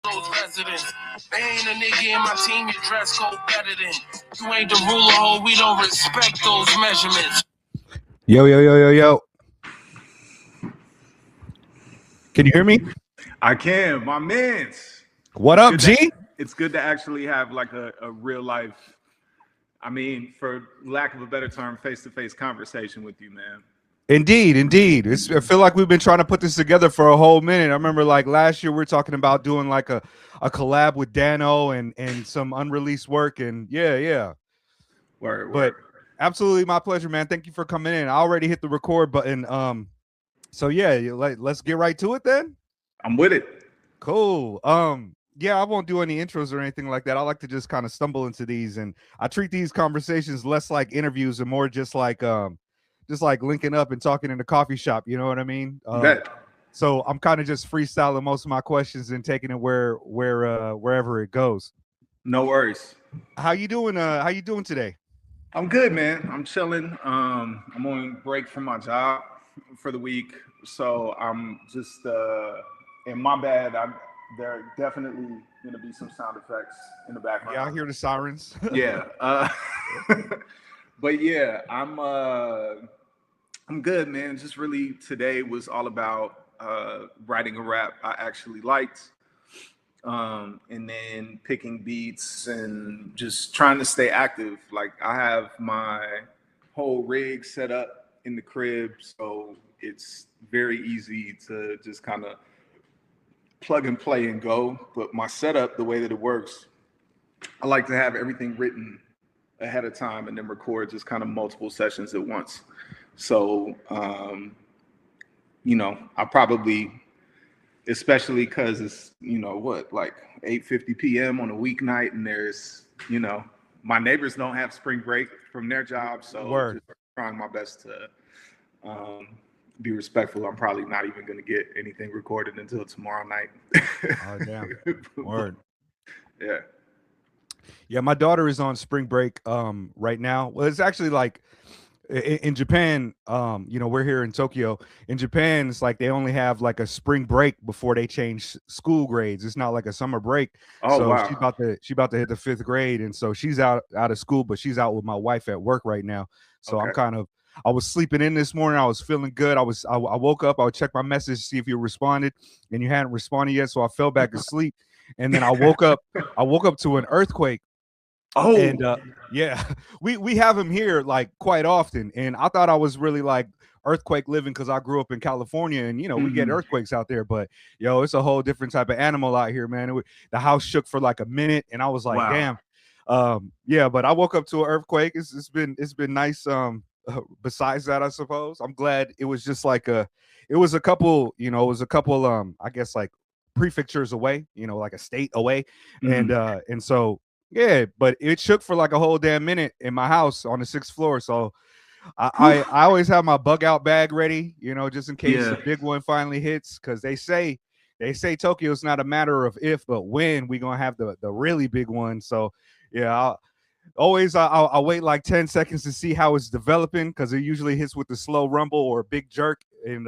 those residents. They ain't a nigga in my team, your dress code better than. You ain't the ruler, ho, we don't respect those measurements. Yo, yo, yo, yo, yo. Can you hear me? I can, my mans. What up, G? It's good to actually have like a real life, I mean, for lack of a better term, face-to-face conversation with you, man. Indeed, indeed. I feel like we've been trying to put this together for a whole minute. I remember like last year we were talking about doing like a collab with Dano and some unreleased work, and yeah. Word. Absolutely my pleasure, man. Thank you for coming in. I already hit the record button. So yeah, let's get right to it then. I'm with it. Cool. Yeah, I won't do any intros or anything like that. I like to just kind of stumble into these, and I treat these conversations less like interviews and more just like linking up and talking in the coffee shop. You know what I mean? So I'm kind of just freestyling most of my questions and taking it wherever it goes. No worries. How you doing? How you doing today? I'm good, man. I'm chilling. I'm on break from my job for the week, so I'm just and my bad. There are definitely going to be some sound effects in the background. Yeah, I hear the sirens. Yeah. But yeah, I'm good, man. Just really today was all about writing a rap I actually liked, and then picking beats and just trying to stay active. Like I have my whole rig set up in the crib, so it's very easy to just kind of plug and play and go. But my setup, the way that it works, I like to have everything written ahead of time and then record just kind of multiple sessions at once. So, I probably, especially because it's, like 8:50 p.m. on a weeknight, and there's, my neighbors don't have spring break from their job. So just trying my best to be respectful. I'm probably not even going to get anything recorded until tomorrow night. Oh, damn. Word. Yeah. Yeah, my daughter is on spring break right now. Well, it's actually like in Japan, we're here in Tokyo. In Japan, it's like they only have like a spring break before they change school grades. It's not like a summer break. Oh, so wow. She's about to hit the 5th grade, and so she's out of school, but she's out with my wife at work right now. So okay. I was sleeping in this morning. I was feeling good. I woke up. I would check my message to see if you responded, and you hadn't responded yet. So I fell back asleep, and then I woke up. I woke up to an earthquake. Oh, and yeah, we have them here like quite often, and I thought I was really like earthquake living because I grew up in California, and we get earthquakes out there, but it's a whole different type of animal out here, man. The house shook for like a minute, and I was like, wow. Damn. Yeah, but I woke up to an earthquake. It's been nice. Besides that, I suppose I'm glad it was just like it was a couple, I guess like prefectures away, like a state away, and so. Yeah, but it shook for like a whole damn minute in my house on the 6th floor. So I always have my bug out bag ready, just in case the big one finally hits. Because they say Tokyo's not a matter of if, but when we're gonna have the really big one. So yeah, I'll wait like 10 seconds to see how it's developing, because it usually hits with a slow rumble or a big jerk, and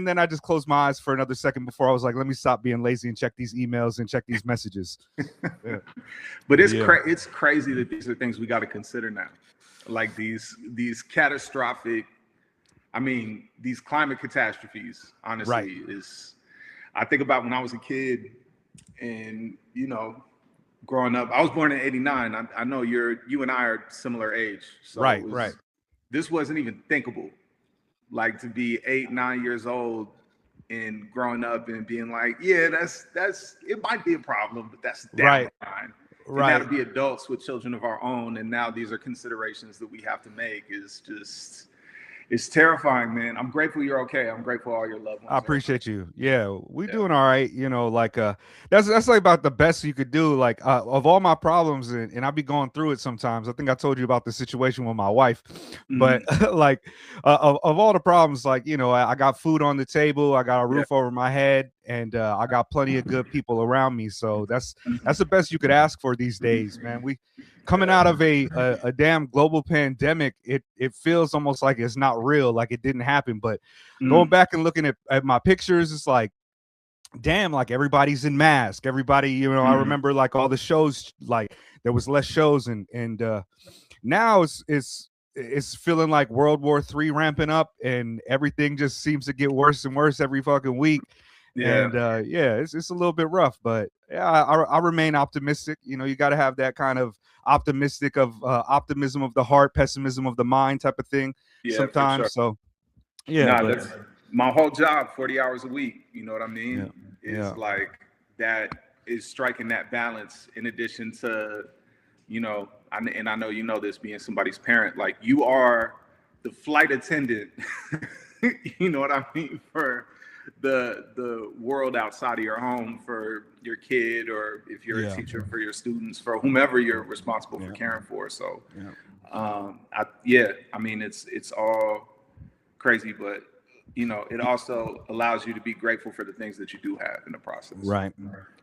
then I just closed my eyes for another second before I was like, let me stop being lazy and check these emails and check these messages. Yeah. But it's crazy that these are things we got to consider now. Like these catastrophic, these climate catastrophes, honestly, I think about when I was a kid and, growing up. I was born in 89. I know you and I are similar age. So right. This wasn't even thinkable. Like to be 8, 9 years old and growing up and being like, yeah, that's it might be a problem, but that's down the line. Right. Now to be adults with children of our own, and now these are considerations that we have to make, is just, it's terrifying, man. I'm grateful you're okay. I'm grateful all your loved ones. I appreciate you. Yeah, we're doing all right. Like that's like about the best you could do. Like of all my problems, and I be going through it sometimes. I think I told you about the situation with my wife, but like of all the problems, like I got food on the table, I got a roof over my head, and I got plenty of good people around me. So that's the best you could ask for these days, man. We coming out of a damn global pandemic. It feels almost like it's not real, like it didn't happen. But going back and looking at my pictures, it's like damn, like everybody's in mask. Everybody, I Mhm. remember like all the shows, like there was less shows, and now it's feeling like World War III ramping up, and everything just seems to get worse and worse every fucking week. Yeah. And yeah, it's a little bit rough, but yeah, I remain optimistic. You got to have that kind of optimism of the heart, pessimism of the mind type of thing Yeah, for sure. sometimes. So yeah, Nah, but that's my whole job, 40 hours a week. You know what I yeah, mean? Is yeah, like that is striking that balance in addition to, and I know you know this being somebody's parent, like you are the flight attendant, you know what I mean, for the world outside of your home, for your kid, or if you're a yeah, teacher, for your students, for whomever you're responsible for yeah, caring for. So yeah. I mean it's all crazy, but it also allows you to be grateful for the things that you do have in the process. Right.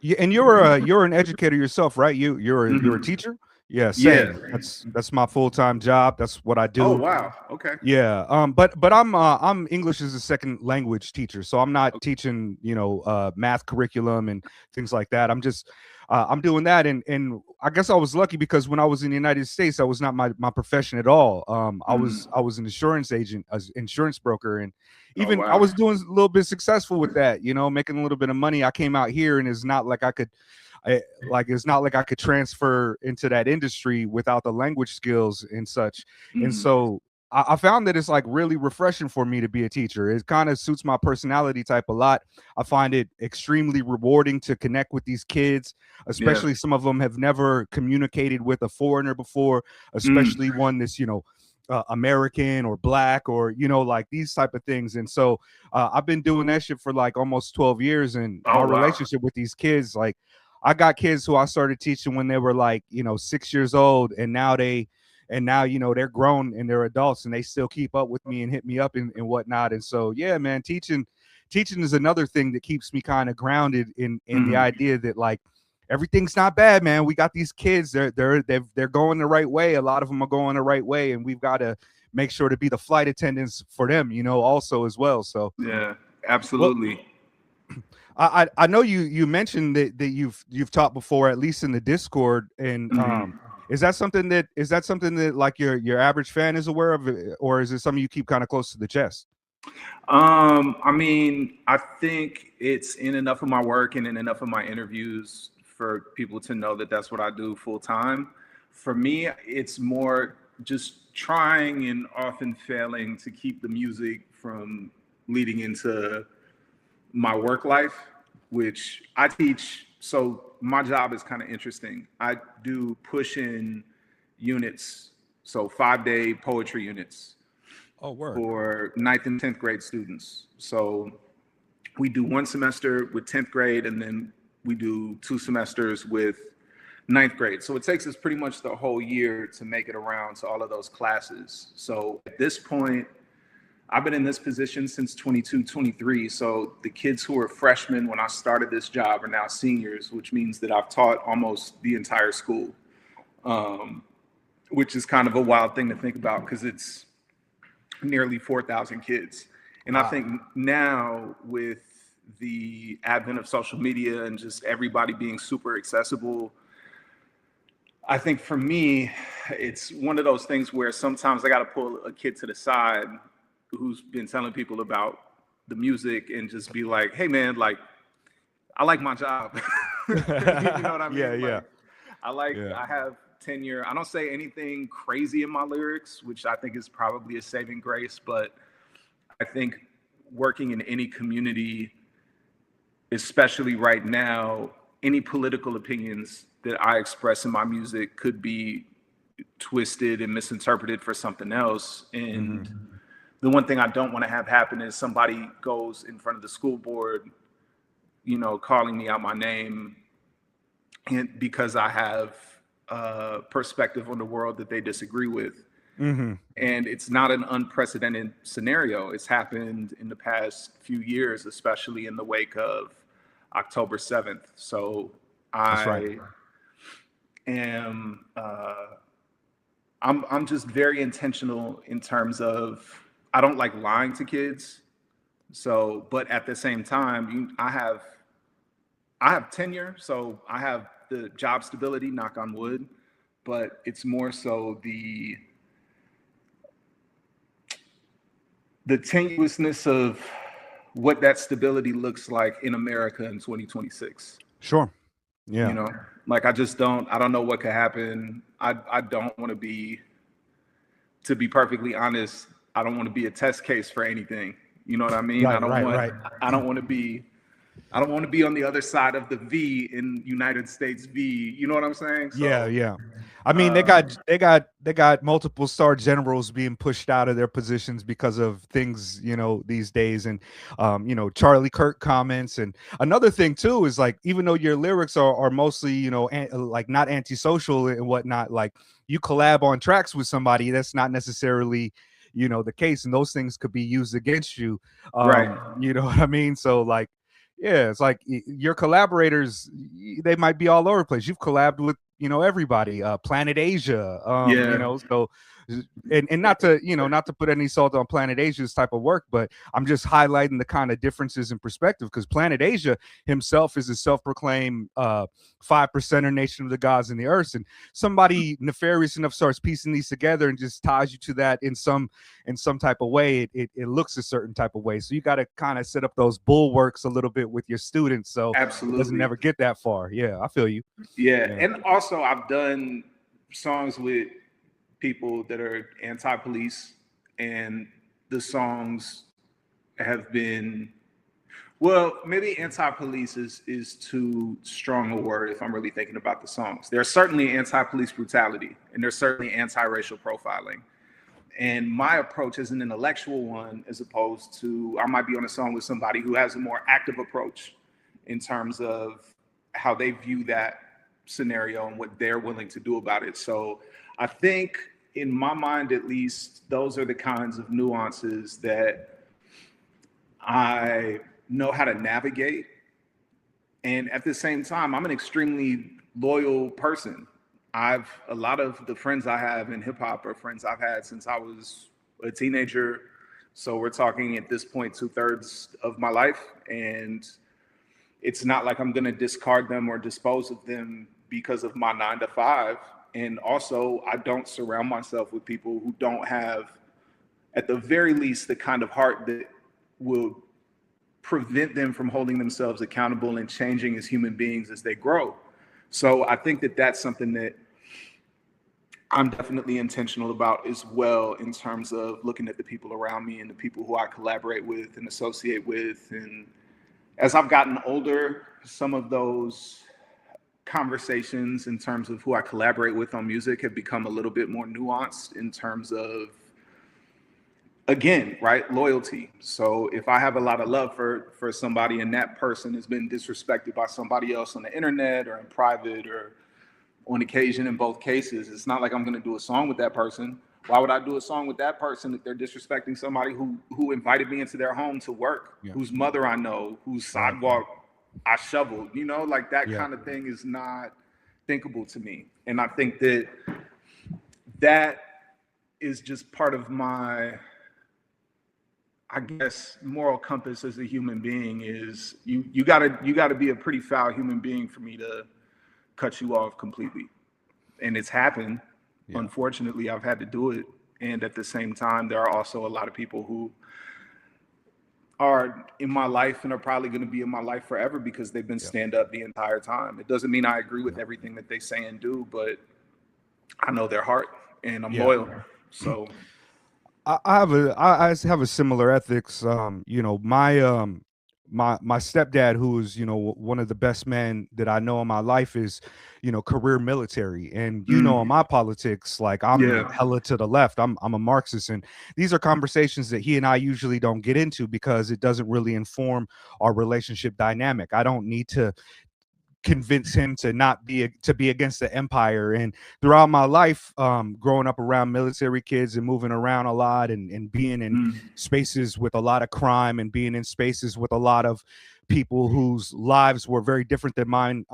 Yeah, and you're an educator yourself, right? You're a Hmm. teacher. Yeah, Yeah. same. That's my full-time job. That's what I Oh do. wow. Okay. Yeah. But I'm English as a second language teacher, so I'm not teaching math curriculum and things like that. I'm doing that, and I guess I was lucky because when I was in the United States, that was not my profession at all. I was Mhm. I was an insurance agent, as insurance broker, and Oh even I wow. was doing a little bit successful with that, making a little bit of money. I came out here, and it's not like it's not like I could transfer into that industry without the language skills and such. And Mhm. so I found that it's like really refreshing for me to be a teacher. It kind of suits my personality type a lot. I find it extremely rewarding to connect with these kids, Yeah. especially some of them have never communicated with a foreigner before, Mm. especially one that's American or black or like these type of things. And so I've been doing that shit for like almost 12 years, and my Oh wow. relationship with these kids, like I got kids who I started teaching when they were like 6 years old, and now they're grown and they're adults, and they still keep up with me and hit me up and whatnot. And so yeah, man, teaching is another thing that keeps me kind of grounded in the Mhm. idea that like everything's not bad, man. We got these kids, they're going the right way. A lot of them are going the right way, and we've got to make sure to be the flight attendants for them, also as well. So Yeah. well, Absolutely. I know you mentioned that you've taught before, at least in the Discord, and Mhm. is that something that like your average fan is aware of, or is it something you keep kind of close to the chest? I mean, I think it's in enough of my work and in enough of my interviews for people to know that that's what I do full time. For me, it's more just trying and often failing to keep the music from leading into my work life, which I teach. So my job is kind of interesting. I do push in units, so 5-day poetry units Oh, word. for ninth and 10th grade students. So we do one semester with 10th grade, and then we do 2 semesters with ninth grade. So it takes us pretty much the whole year to make it around to all of those classes. So at this point, I've been in this position since 22, 23. So the kids who were freshmen when I started this job are now seniors, which means that I've taught almost the entire school, um, which is kind of a wild thing to think about because it's nearly 4,000 kids. And I Wow. think now with the advent of social media and just everybody being super accessible, I think for me, it's one of those things where sometimes I got to pull a kid to the side who's been telling people about the music and just be like, hey man, like I like my job. You know what I Yeah, mean? yeah, Like yeah. I have tenure. I don't say anything crazy in my lyrics, which I think is probably a saving grace, but I think working in any community, especially right now, any political opinions that I express in my music could be twisted and misinterpreted for something else. Hmm. And the one thing I don't want to have happen is somebody goes in front of the school board, calling me out my name and because I have a perspective on the world that they disagree with. Hmm. And it's not an unprecedented scenario. It's happened in the past few years, especially in the wake of October 7th. So That's right. I am, I'm just very intentional in terms of, I don't like lying to kids. So, but at the same time, I have I have tenure, so I have the job stability, knock on wood, but it's more so the tenuousness of what that stability looks like in America in 2026. Sure. Yeah. You know, like I don't know what could happen. I don't want to be perfectly honest, I don't want to be a test case for anything. You know what I mean? Right, I don't right. want to be on the other side of the V in United States V. You know what I'm saying? So, yeah. I mean, they got multiple star generals being pushed out of their positions because of things, you know, these days. And you know, Charlie Kirk comments. And another thing too is, like, even though your lyrics are mostly, you know, like not antisocial and whatnot, like you collab on tracks with somebody, that's not necessarily, you know, the case, and those things could be used against you. right. You know what I mean? So, like, yeah, it's like your collaborators, they might be all over the place. You've collabed with, you know, everybody, Planet Asia, Yeah. you know, so, and not to, you know, not to put any salt on Planet Asia's type of work, but I'm just highlighting the kind of differences in perspective, because Planet Asia himself is a self-proclaimed 5%er nation of the gods and the earth, and somebody nefarious enough starts piecing these together and just ties you to that in some type of way. It looks a certain type of way, so you got to kind of set up those bulwarks a little bit with your students, so Absolutely. it doesn't never get that far. Yeah, I feel you. Yeah. And also I've done songs with people that are anti-police, and the songs have been, well, maybe anti-police is too strong a word if I'm really thinking about the songs. There's certainly anti-police brutality, and there's certainly anti-racial profiling. And my approach is an intellectual one, as opposed to, I might be on a song with somebody who has a more active approach in terms of how they view that scenario and what they're willing to do about it. So I think, in my mind at least, those are the kinds of nuances that I know how to navigate. And at the same time, I'm an extremely loyal person. A lot of the friends I have in hip hop are friends I've had since I was a teenager. So we're talking at this point 2/3 of my life. And it's not like I'm going to discard them or dispose of them because of my 9 to 5. And also, I don't surround myself with people who don't have, at the very least, the kind of heart that will prevent them from holding themselves accountable and changing as human beings as they grow. So I think that that's something that I'm definitely intentional about as well, in terms of looking at the people around me and the people who I collaborate with and associate with. And as I've gotten older, some of those conversations in terms of who I collaborate with on music have become a little bit more nuanced in terms of, again, right, loyalty. So if I have a lot of love for somebody and that person has been disrespected by somebody else on the internet or in private or on occasion, in both cases, it's not like I'm going to do a song with that person. Why would I do a song with that person if they're disrespecting somebody who invited me into their home to work, whose mother I know, whose sidewalk I shoveled? You know, like that kind of thing is not thinkable to me. And I think that is just part of my, I guess, moral compass as a human being. Is you gotta be a pretty foul human being for me to cut you off completely. And it's happened. Unfortunately, I've had to do it. And at the same time, there are also a lot of people who are in my life and are probably going to be in my life forever because they've been stand up the entire time. It doesn't mean I agree with everything that they say and do, but I know their heart and I'm loyal. So I have a similar ethics. You know, my stepdad, who is, you know, one of the best men that I know in my life, is, you know, career military. And, you know, in my politics, like, I'm hella to the left. I'm a Marxist. And these are conversations that he and I usually don't get into because it doesn't really inform our relationship dynamic. I don't need to convince him to not be against the empire. And throughout my life, growing up around military kids and moving around a lot and being in spaces with a lot of crime and being in spaces with a lot of people whose lives were very different than mine,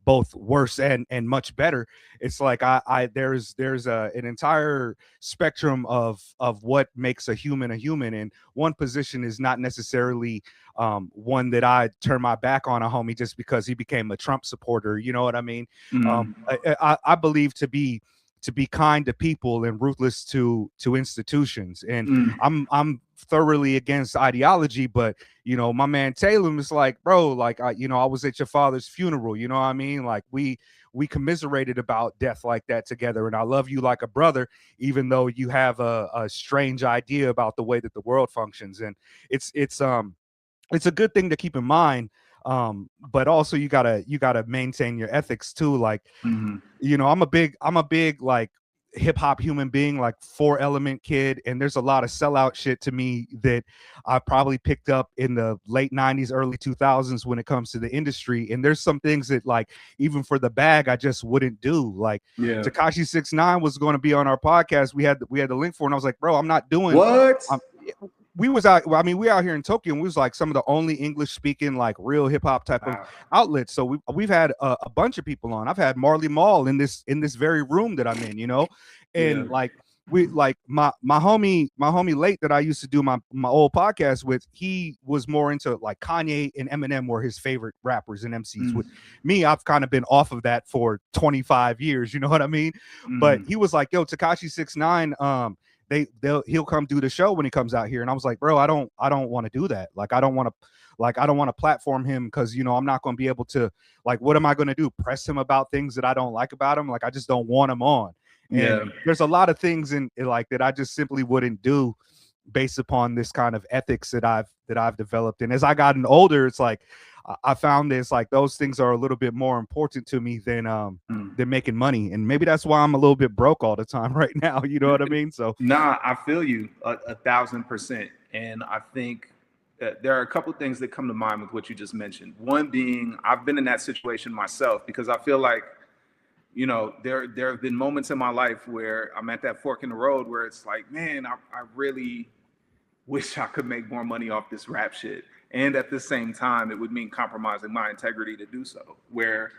both worse and much better. It's like there's an entire spectrum of what makes a human, and one position is not necessarily one that I turn my back on a homie just because he became a Trump supporter. You know what I mean? I believe to be kind to people and ruthless to institutions. And I'm thoroughly against ideology, but you know, my man Taylor is like, bro, like I was at your father's funeral, you know what I mean? Like we commiserated about death like that together, and I love you like a brother, even though you have a strange idea about the way that the world functions. And it's a good thing to keep in mind, but also you gotta maintain your ethics too. Like, you know, I'm a big like hip hop human being, like 4 Element kid, and there's a lot of sellout shit to me that I probably picked up in the late 90s, early 2000s when it comes to the industry. And there's some things that, like, even for the bag, I just wouldn't do. Like, Tekashi 6ix9ine was going to be on our podcast. We had the link for it, and I was like, bro, I'm not doing what. We was out. I mean, we out here in Tokyo, and we was like some of the only English speaking, like real hip hop type of outlets. So we've had a bunch of people on. I've had Marley Marl in this very room that I'm in, you know, and like we like my homie Late that I used to do my old podcast with. He was more into like Kanye and Eminem were his favorite rappers and MCs. With me, I've kind of been off of that for 25 years. You know what I mean? But he was like, yo, Tekashi 6ix9ine, he'll come do the show when he comes out here. And I was like, bro, I don't want to do that. Like, I don't want to platform him, because, you know, I'm not going to be able to, like, what am I going to do? Press him about things that I don't like about him? Like, I just don't want him on. And there's a lot of things in like that I just simply wouldn't do based upon this kind of ethics that I've developed. And as I gotten older, it's like I found this, like, those things are a little bit more important to me than making money. And maybe that's why I'm a little bit broke all the time right now. You know what I mean? So nah, I feel you 1,000%. And I think that there are a couple of things that come to mind with what you just mentioned. One being, I've been in that situation myself, because I feel like, you know, there have been moments in my life where I'm at that fork in the road where it's like, man, I really wish I could make more money off this rap shit. And at the same time, it would mean compromising my integrity to do so. Where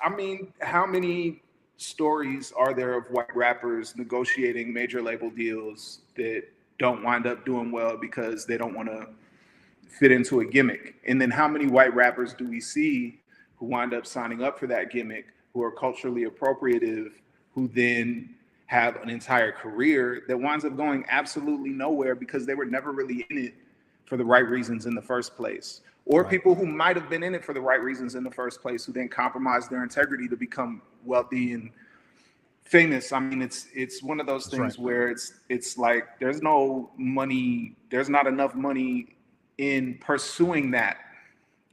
I mean, how many stories are there of white rappers negotiating major label deals that don't wind up doing well because they don't want to fit into a gimmick? And then how many white rappers do we see who wind up signing up for that gimmick, who are culturally appropriative, who then have an entire career that winds up going absolutely nowhere because they were never really in it for the right reasons in the first place? Or people who might have been in it for the right reasons in the first place, who then compromise their integrity to become wealthy and famous. I mean, it's one of those things where it's like there's no money, there's not enough money in pursuing that.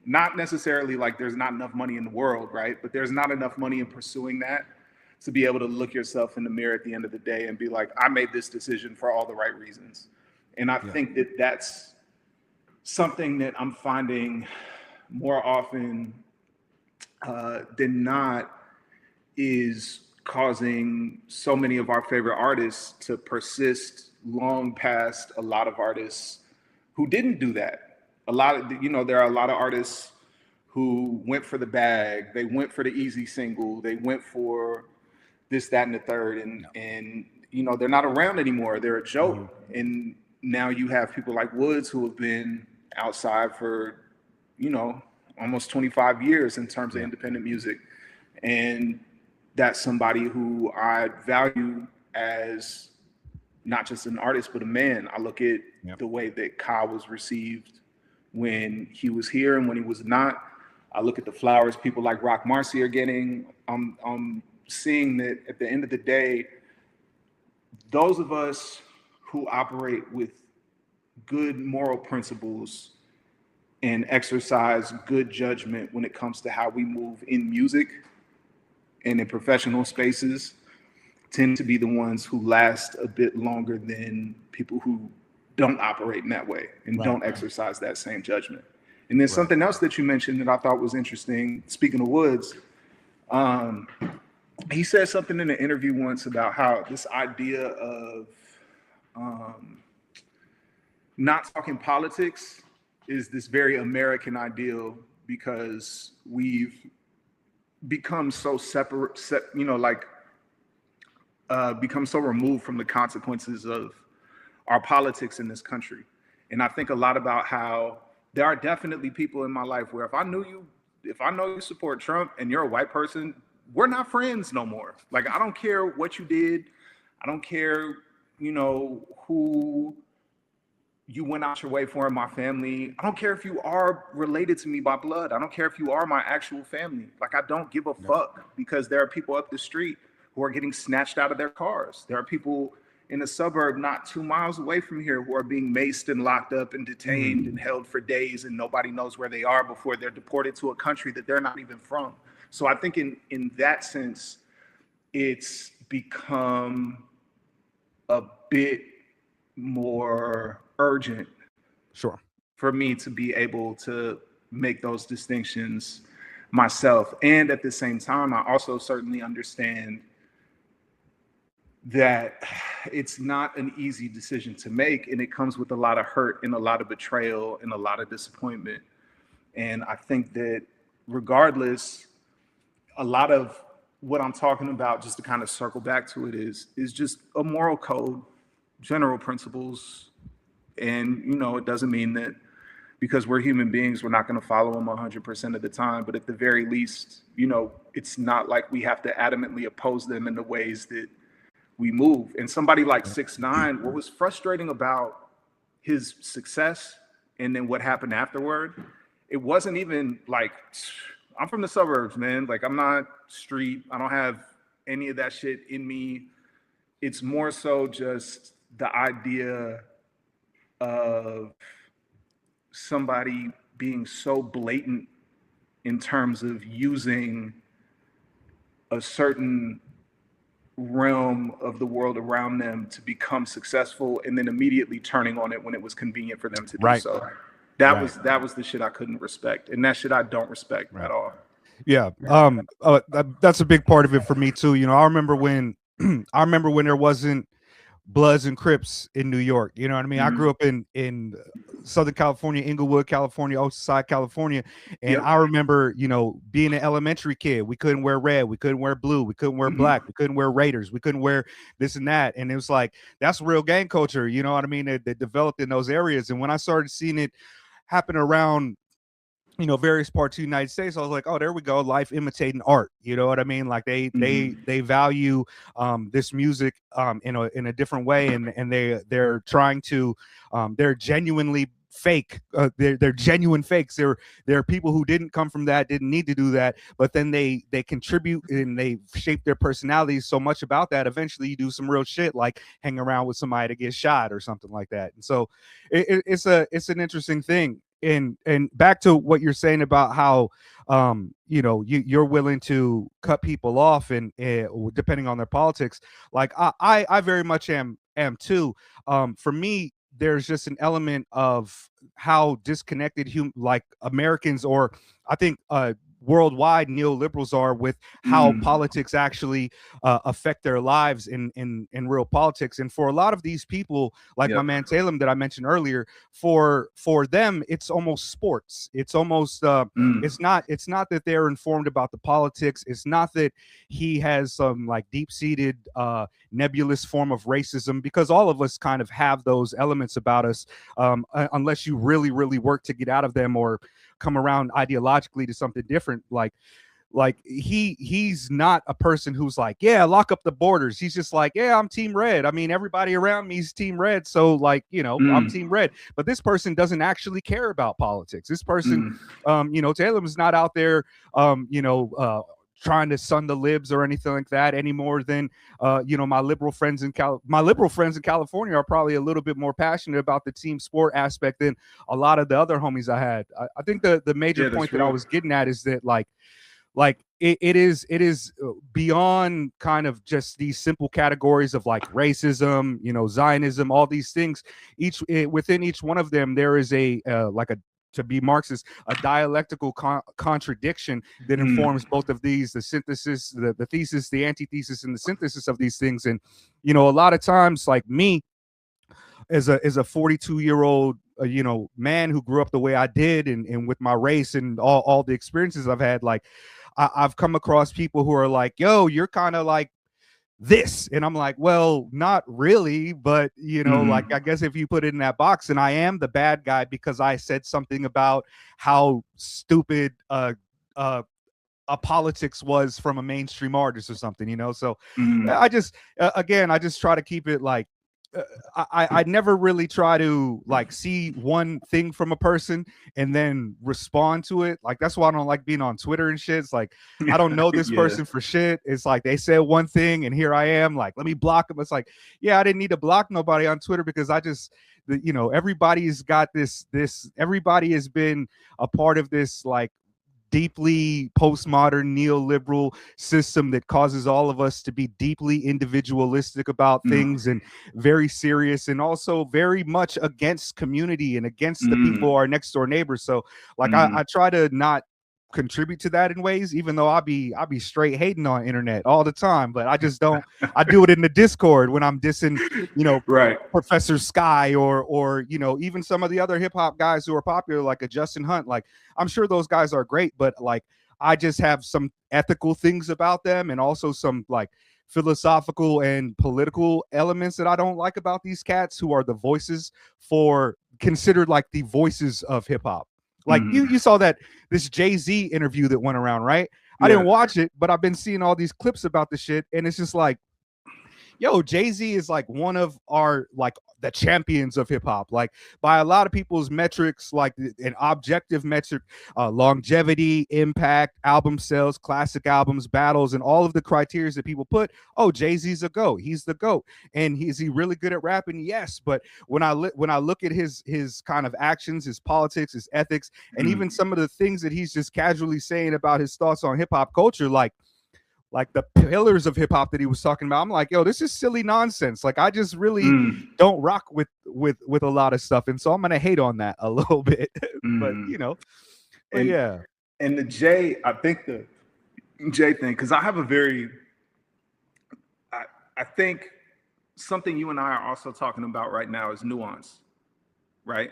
Not necessarily like there's not enough money in the world, right? But there's not enough money in pursuing that to be able to look yourself in the mirror at the end of the day and be like, I made this decision for all the right reasons. And I think that that's something that I'm finding more often than not is causing so many of our favorite artists to persist long past a lot of artists who didn't do that. There are a lot of artists who went for the bag, they went for the easy single, they went for this, that, and the third, and you know, they're not around anymore. They're a joke. And now you have people like Woods who have been outside for, you know, almost 25 years in terms of independent music. And that's somebody who I value as not just an artist, but a man. I look at the way that Ka was received when he was here and when he was not. I look at the flowers people like Rock Marcy are getting. I'm seeing that at the end of the day, those of us who operate with good moral principles and exercise good judgment when it comes to how we move in music and in professional spaces tend to be the ones who last a bit longer than people who don't operate in that way and don't exercise that same judgment. And then something else that you mentioned that I thought was interesting, speaking of Woods, he said something in an interview once about how this idea of not talking politics is this very American ideal because we've become so separate, become so removed from the consequences of our politics in this country. And I think a lot about how there are definitely people in my life where if I know you support Trump and you're a white person, we're not friends no more. Like, I don't care what you did. I don't care, who you went out your way for in my family. I don't care if you are related to me by blood. I don't care if you are my actual family. Like, I don't give a fuck, because there are people up the street who are getting snatched out of their cars. There are people in a suburb not 2 miles away from here who are being maced and locked up and detained and held for days, and nobody knows where they are before they're deported to a country that they're not even from. So I think in that sense, it's become a bit more urgent for me to be able to make those distinctions myself. And at the same time, I also certainly understand that it's not an easy decision to make, and it comes with a lot of hurt and a lot of betrayal and a lot of disappointment. And I think that regardless, a lot of what I'm talking about, just to kind of circle back to it, is just a moral code, general principles. And, it doesn't mean that because we're human beings, we're not going to follow them 100% of the time. But at the very least, it's not like we have to adamantly oppose them in the ways that we move. And somebody like 6ix9ine, what was frustrating about his success and then what happened afterward, it wasn't even like, I'm from the suburbs, man. Like, I'm not street. I don't have any of that shit in me. It's more so just the idea of somebody being so blatant in terms of using a certain realm of the world around them to become successful, and then immediately turning on it when it was convenient for them to do so. That was the shit I couldn't respect, and that shit I don't respect at all. Yeah. That's a big part of it for me too. I remember when there wasn't Bloods and Crips in New York. You know what I mean? I grew up in Southern California, Inglewood, California, Oceanside, California. And I remember, being an elementary kid, we couldn't wear red, we couldn't wear blue, we couldn't wear black, we couldn't wear Raiders, we couldn't wear this and that. And it was like, that's real gang culture, you know what I mean? That developed in those areas. And when I started seeing it happen around various parts of the United States, I was like, oh, there we go, life imitating art. You know what I mean? Like they value this music in a different way, and they're trying to they're genuinely fake. They're genuine fakes. There are people who didn't come from that, didn't need to do that, but then they contribute and they shape their personalities so much about that. Eventually, you do some real shit like hang around with somebody that gets shot or something like that. And so it's an interesting thing. And back to what you're saying about how you're willing to cut people off and depending on their politics, like I very much am too. For me, there's just an element of how disconnected like Americans, or I think worldwide neoliberals are, with how politics actually affect their lives in real politics. And for a lot of these people, like my man Salem that I mentioned earlier, for them it's almost sports. It's almost it's not that they're informed about the politics. It's not that he has some like deep-seated nebulous form of racism, because all of us kind of have those elements about us, unless you really work to get out of them or come around ideologically to something different. Like he's not a person who's like, yeah, lock up the borders. He's just like, yeah, I'm team red. I mean, everybody around me is team red, so like, I'm team red. But this person doesn't actually care about politics. This person Taylor is not out there trying to sun the libs or anything like that any more than my liberal friends in California are probably a little bit more passionate about the team sport aspect than a lot of the other homies I had. I think the major point that I was getting at is that like it is beyond kind of just these simple categories of like racism, Zionism, all these things. Within each one of them, there is to be Marxist, a dialectical contradiction that informs both of these, the synthesis, the thesis, the antithesis, and the synthesis of these things. And, a lot of times, like me, as a 42-year-old you know, man who grew up the way I did, and with my race and all the experiences I've had, like I've come across people who are like, yo, you're kind of like this, and I'm like, well, not really, but you know, like I guess if you put it in that box, and I am the bad guy because I said something about how stupid politics was from a mainstream artist or something, you know. So I just again, I just try to keep it like I never really try to like see one thing from a person and then respond to it. Like that's why I don't like being on Twitter and shit. It's like I don't know this person for shit. It's like they said one thing and here I am like, let me block them. It's like, yeah, I didn't need to block nobody on Twitter because I just, you know, everybody's got this everybody has been a part of this like deeply postmodern neoliberal system that causes all of us to be deeply individualistic about things and very serious and also very much against community and against the people our next door neighbors. So like I try to not contribute to that in ways, even though I'll be straight hating on internet all the time, but I just don't. I do it in the Discord when I'm dissing, you know, Professor Sky or you know, even some of the other hip hop guys who are popular like a Justin Hunt. Like I'm sure those guys are great, but like I just have some ethical things about them and also some like philosophical and political elements that I don't like about these cats who are the voices for considered like the voices of hip hop. Like you saw that this Jay-Z interview that went around, right? I didn't watch it, but I've been seeing all these clips about the shit, and it's just like, yo, Jay-Z is like one of our like the champions of hip hop, like by a lot of people's metrics, like an objective metric, longevity, impact, album sales, classic albums, battles, and all of the criteria that people put. Oh, Jay-Z's a GOAT. He's the GOAT. And is he really good at rapping? Yes. But when I look at his kind of actions, his politics, his ethics, and even some of the things that he's just casually saying about his thoughts on hip hop culture, like the pillars of hip hop that he was talking about, I'm like, yo, this is silly nonsense. Like I just really don't rock with a lot of stuff, and so I'm gonna hate on that a little bit. But you know, but and, yeah. And the Jay, I think the Jay thing, because I have a very, I think something you and I are also talking about right now is nuance, right?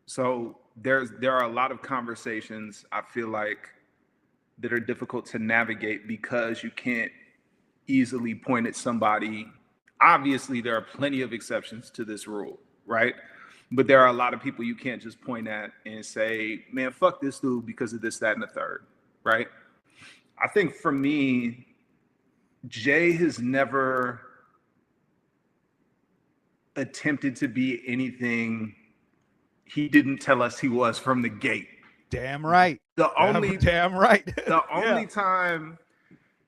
So there are a lot of conversations I feel like that are difficult to navigate because you can't easily point at somebody. Obviously, there are plenty of exceptions to this rule, right? But there are a lot of people you can't just point at and say, man, fuck this dude because of this, that, and the third, right? I think for me, Jay has never attempted to be anything he didn't tell us he was from the gate. Damn right. The only yeah. time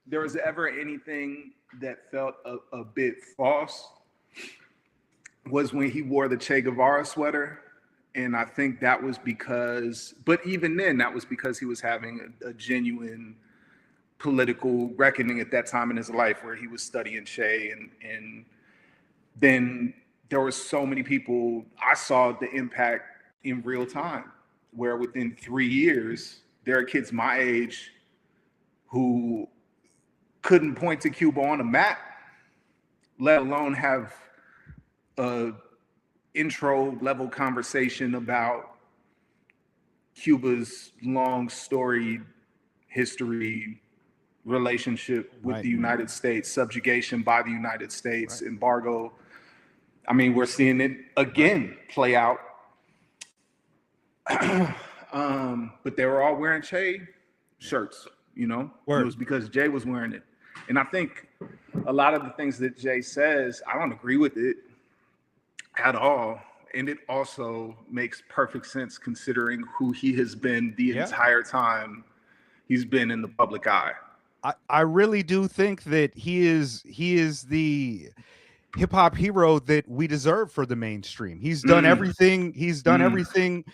there was ever anything that felt a bit false was when he wore the Che Guevara sweater. And I think that was because, but even then, that was because he was having a genuine political reckoning at that time in his life where he was studying Che. And then there were so many people, I saw the impact in real time, where within 3 years, there are kids my age who couldn't point to Cuba on a map, let alone have a intro level conversation about Cuba's long storied history, relationship with the United States, subjugation by the United States, embargo. I mean, we're seeing it again play out. But they were all wearing Che shirts, you know. It was because Jay was wearing it. And I think a lot of the things that Jay says, I don't agree with it at all. And it also makes perfect sense considering who he has been the entire time he's been in the public eye. I really do think that he is the hip hop hero that we deserve for the mainstream. He's done everything. He's done everything.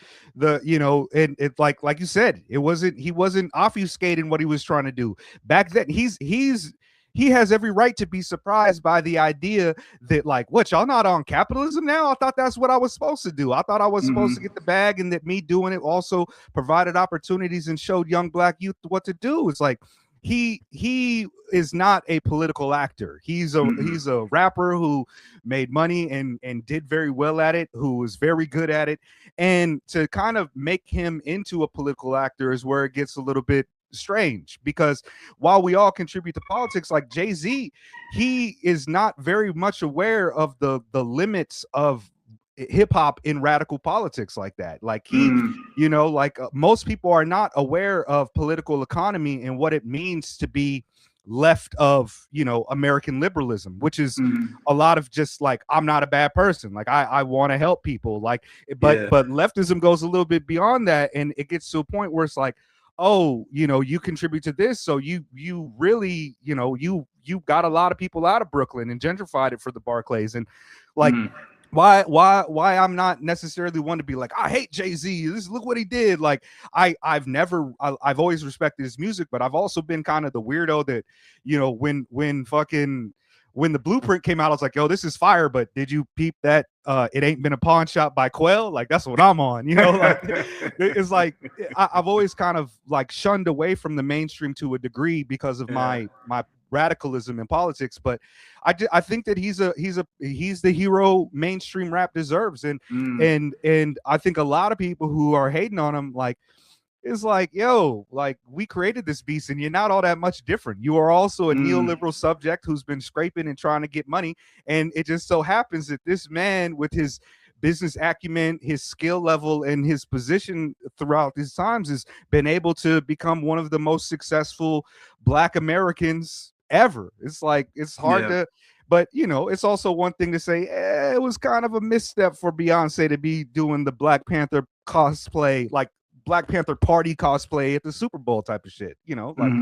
You know, and it like you said, he wasn't obfuscating what he was trying to do back then. He has every right to be surprised by the idea that like, what, y'all not on capitalism now? I thought that's what I was supposed to do. I thought I was supposed to get the bag, and that me doing it also provided opportunities and showed young black youth what to do. It's like, he is not a political actor. He's a rapper who made money and did very well at it, who was very good at it. And to kind of make him into a political actor is where it gets a little bit strange, because while we all contribute to politics, like Jay-Z, he is not very much aware of the limits of hip hop in radical politics like that. Like he, you know, like most people are not aware of political economy and what it means to be left of, you know, American liberalism, which is a lot of just like, I'm not a bad person, like I want to help people, like, but leftism goes a little bit beyond that, and it gets to a point where it's like, oh, you know, you contribute to this, so you really, you know, you got a lot of people out of Brooklyn and gentrified it for the Barclays. And like why I'm not necessarily one to be like, I hate Jay-Z, this, look what he did. Like I've always respected his music, but I've also been kind of the weirdo that, you know, when the Blueprint came out, I was like, yo, this is fire, but did you peep that It Ain't Been a Pawn Shop by Quell? Like, that's what I'm on, you know? Like, it's like I've always kind of like shunned away from the mainstream to a degree because of my radicalism in politics. But I think that he's the hero mainstream rap deserves. And I think a lot of people who are hating on him, like, is like, yo, like, we created this beast and you're not all that much different. You are also a neoliberal subject who's been scraping and trying to get money. And it just so happens that this man, with his business acumen, his skill level, and his position throughout these times, has been able to become one of the most successful Black Americans ever. It's like, it's hard to, but you know, it's also one thing to say, it was kind of a misstep for Beyonce to be doing the Black Panther cosplay, like Black Panther party cosplay at the Super Bowl type of shit, you know. Like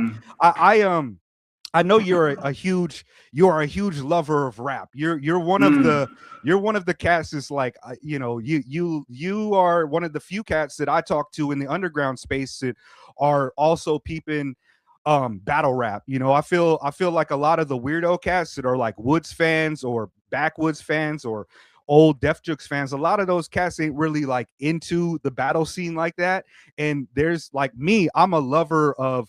I know you're a huge lover of rap. You're one of the cats that's like, you know, you are one of the few cats that I talk to in the underground space that are also peeping battle rap. You know, I feel like a lot of the weirdo cats that are like Woods fans or Backwoods fans or old Def Jux fans, a lot of those cats ain't really like into the battle scene like that. And there's like me, I'm a lover of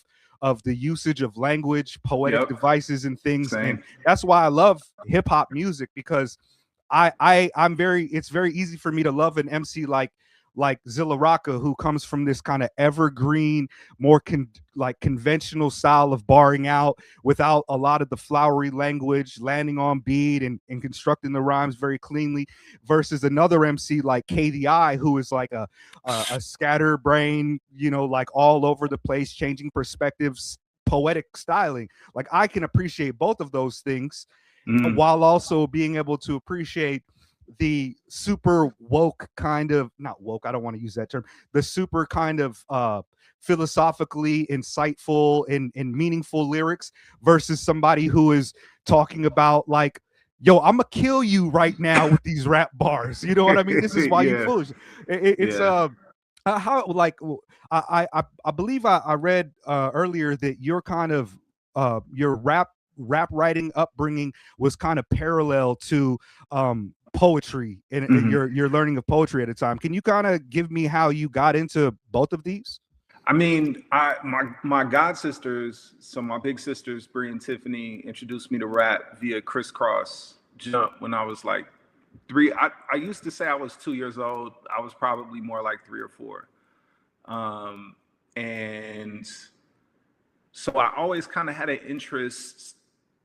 the usage of language, poetic devices and things. Same. And that's why I love hip hop music, because it's very easy for me to love an MC like Zilla Rocca, who comes from this kind of evergreen, more conventional style of barring out without a lot of the flowery language, landing on beat and constructing the rhymes very cleanly, versus another MC like KDI, who is like a scatterbrain, you know, like all over the place, changing perspectives, poetic styling. Like, I can appreciate both of those things while also being able to appreciate the super woke kind of, not woke, I don't want to use that term, the super kind of philosophically insightful and meaningful lyrics, versus somebody who is talking about like, yo, I'm gonna kill you right now with these rap bars, you know what I mean? This is why you foolish. It's how, like, I believe I read earlier that your kind of your rap writing upbringing was kind of parallel to poetry and your learning of poetry at a time. Can you kind of give me how you got into both of these? I mean, my god sisters, so my big sisters, Brie and Tiffany, introduced me to rap via Crisscross Jump when I was like 3. I used to say I was 2 years old. I was probably more like 3 or 4. And so I always kind of had an interest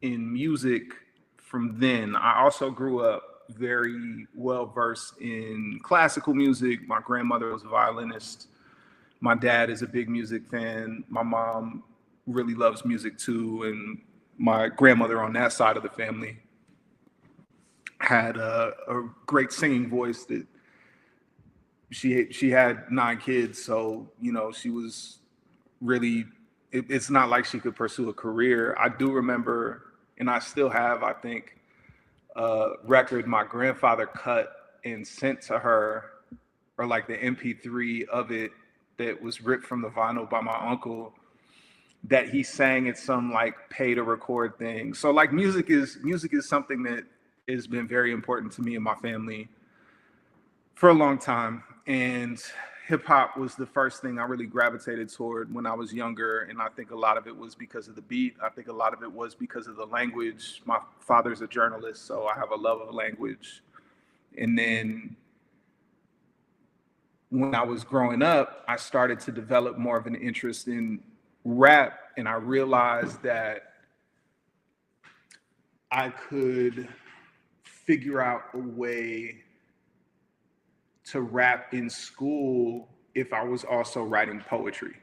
in music from then. I also grew up very well versed in classical music. My grandmother was a violinist. My dad is a big music fan. My mom really loves music too. And my grandmother on that side of the family had a great singing voice. That she had 9 kids. So, you know, she was really, it's not like she could pursue a career. I do remember, and I still have, I think, record my grandfather cut and sent to her, or like the MP3 of it that was ripped from the vinyl by my uncle, that he sang at some like pay to record thing. So like music is something that has been very important to me and my family for a long time. And hip hop was the first thing I really gravitated toward when I was younger. And I think a lot of it was because of the beat. I think a lot of it was because of the language. My father's a journalist, so I have a love of language. And then when I was growing up, I started to develop more of an interest in rap. And I realized that I could figure out a way to rap in school if I was also writing poetry.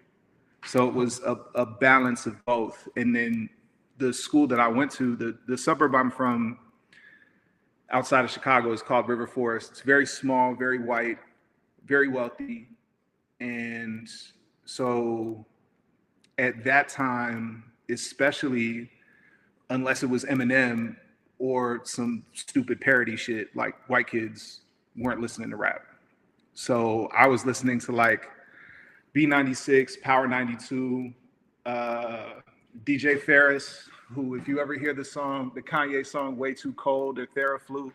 So it was a balance of both. And then the school that I went to, the suburb I'm from outside of Chicago is called River Forest. It's very small, very white, very wealthy. And so at that time, especially, unless it was Eminem or some stupid parody shit, like white kids weren't listening to rap. So I was listening to like B96, Power 92, DJ Ferris, who, if you ever hear the song, the Kanye song, Way Too Cold, or Theraflu,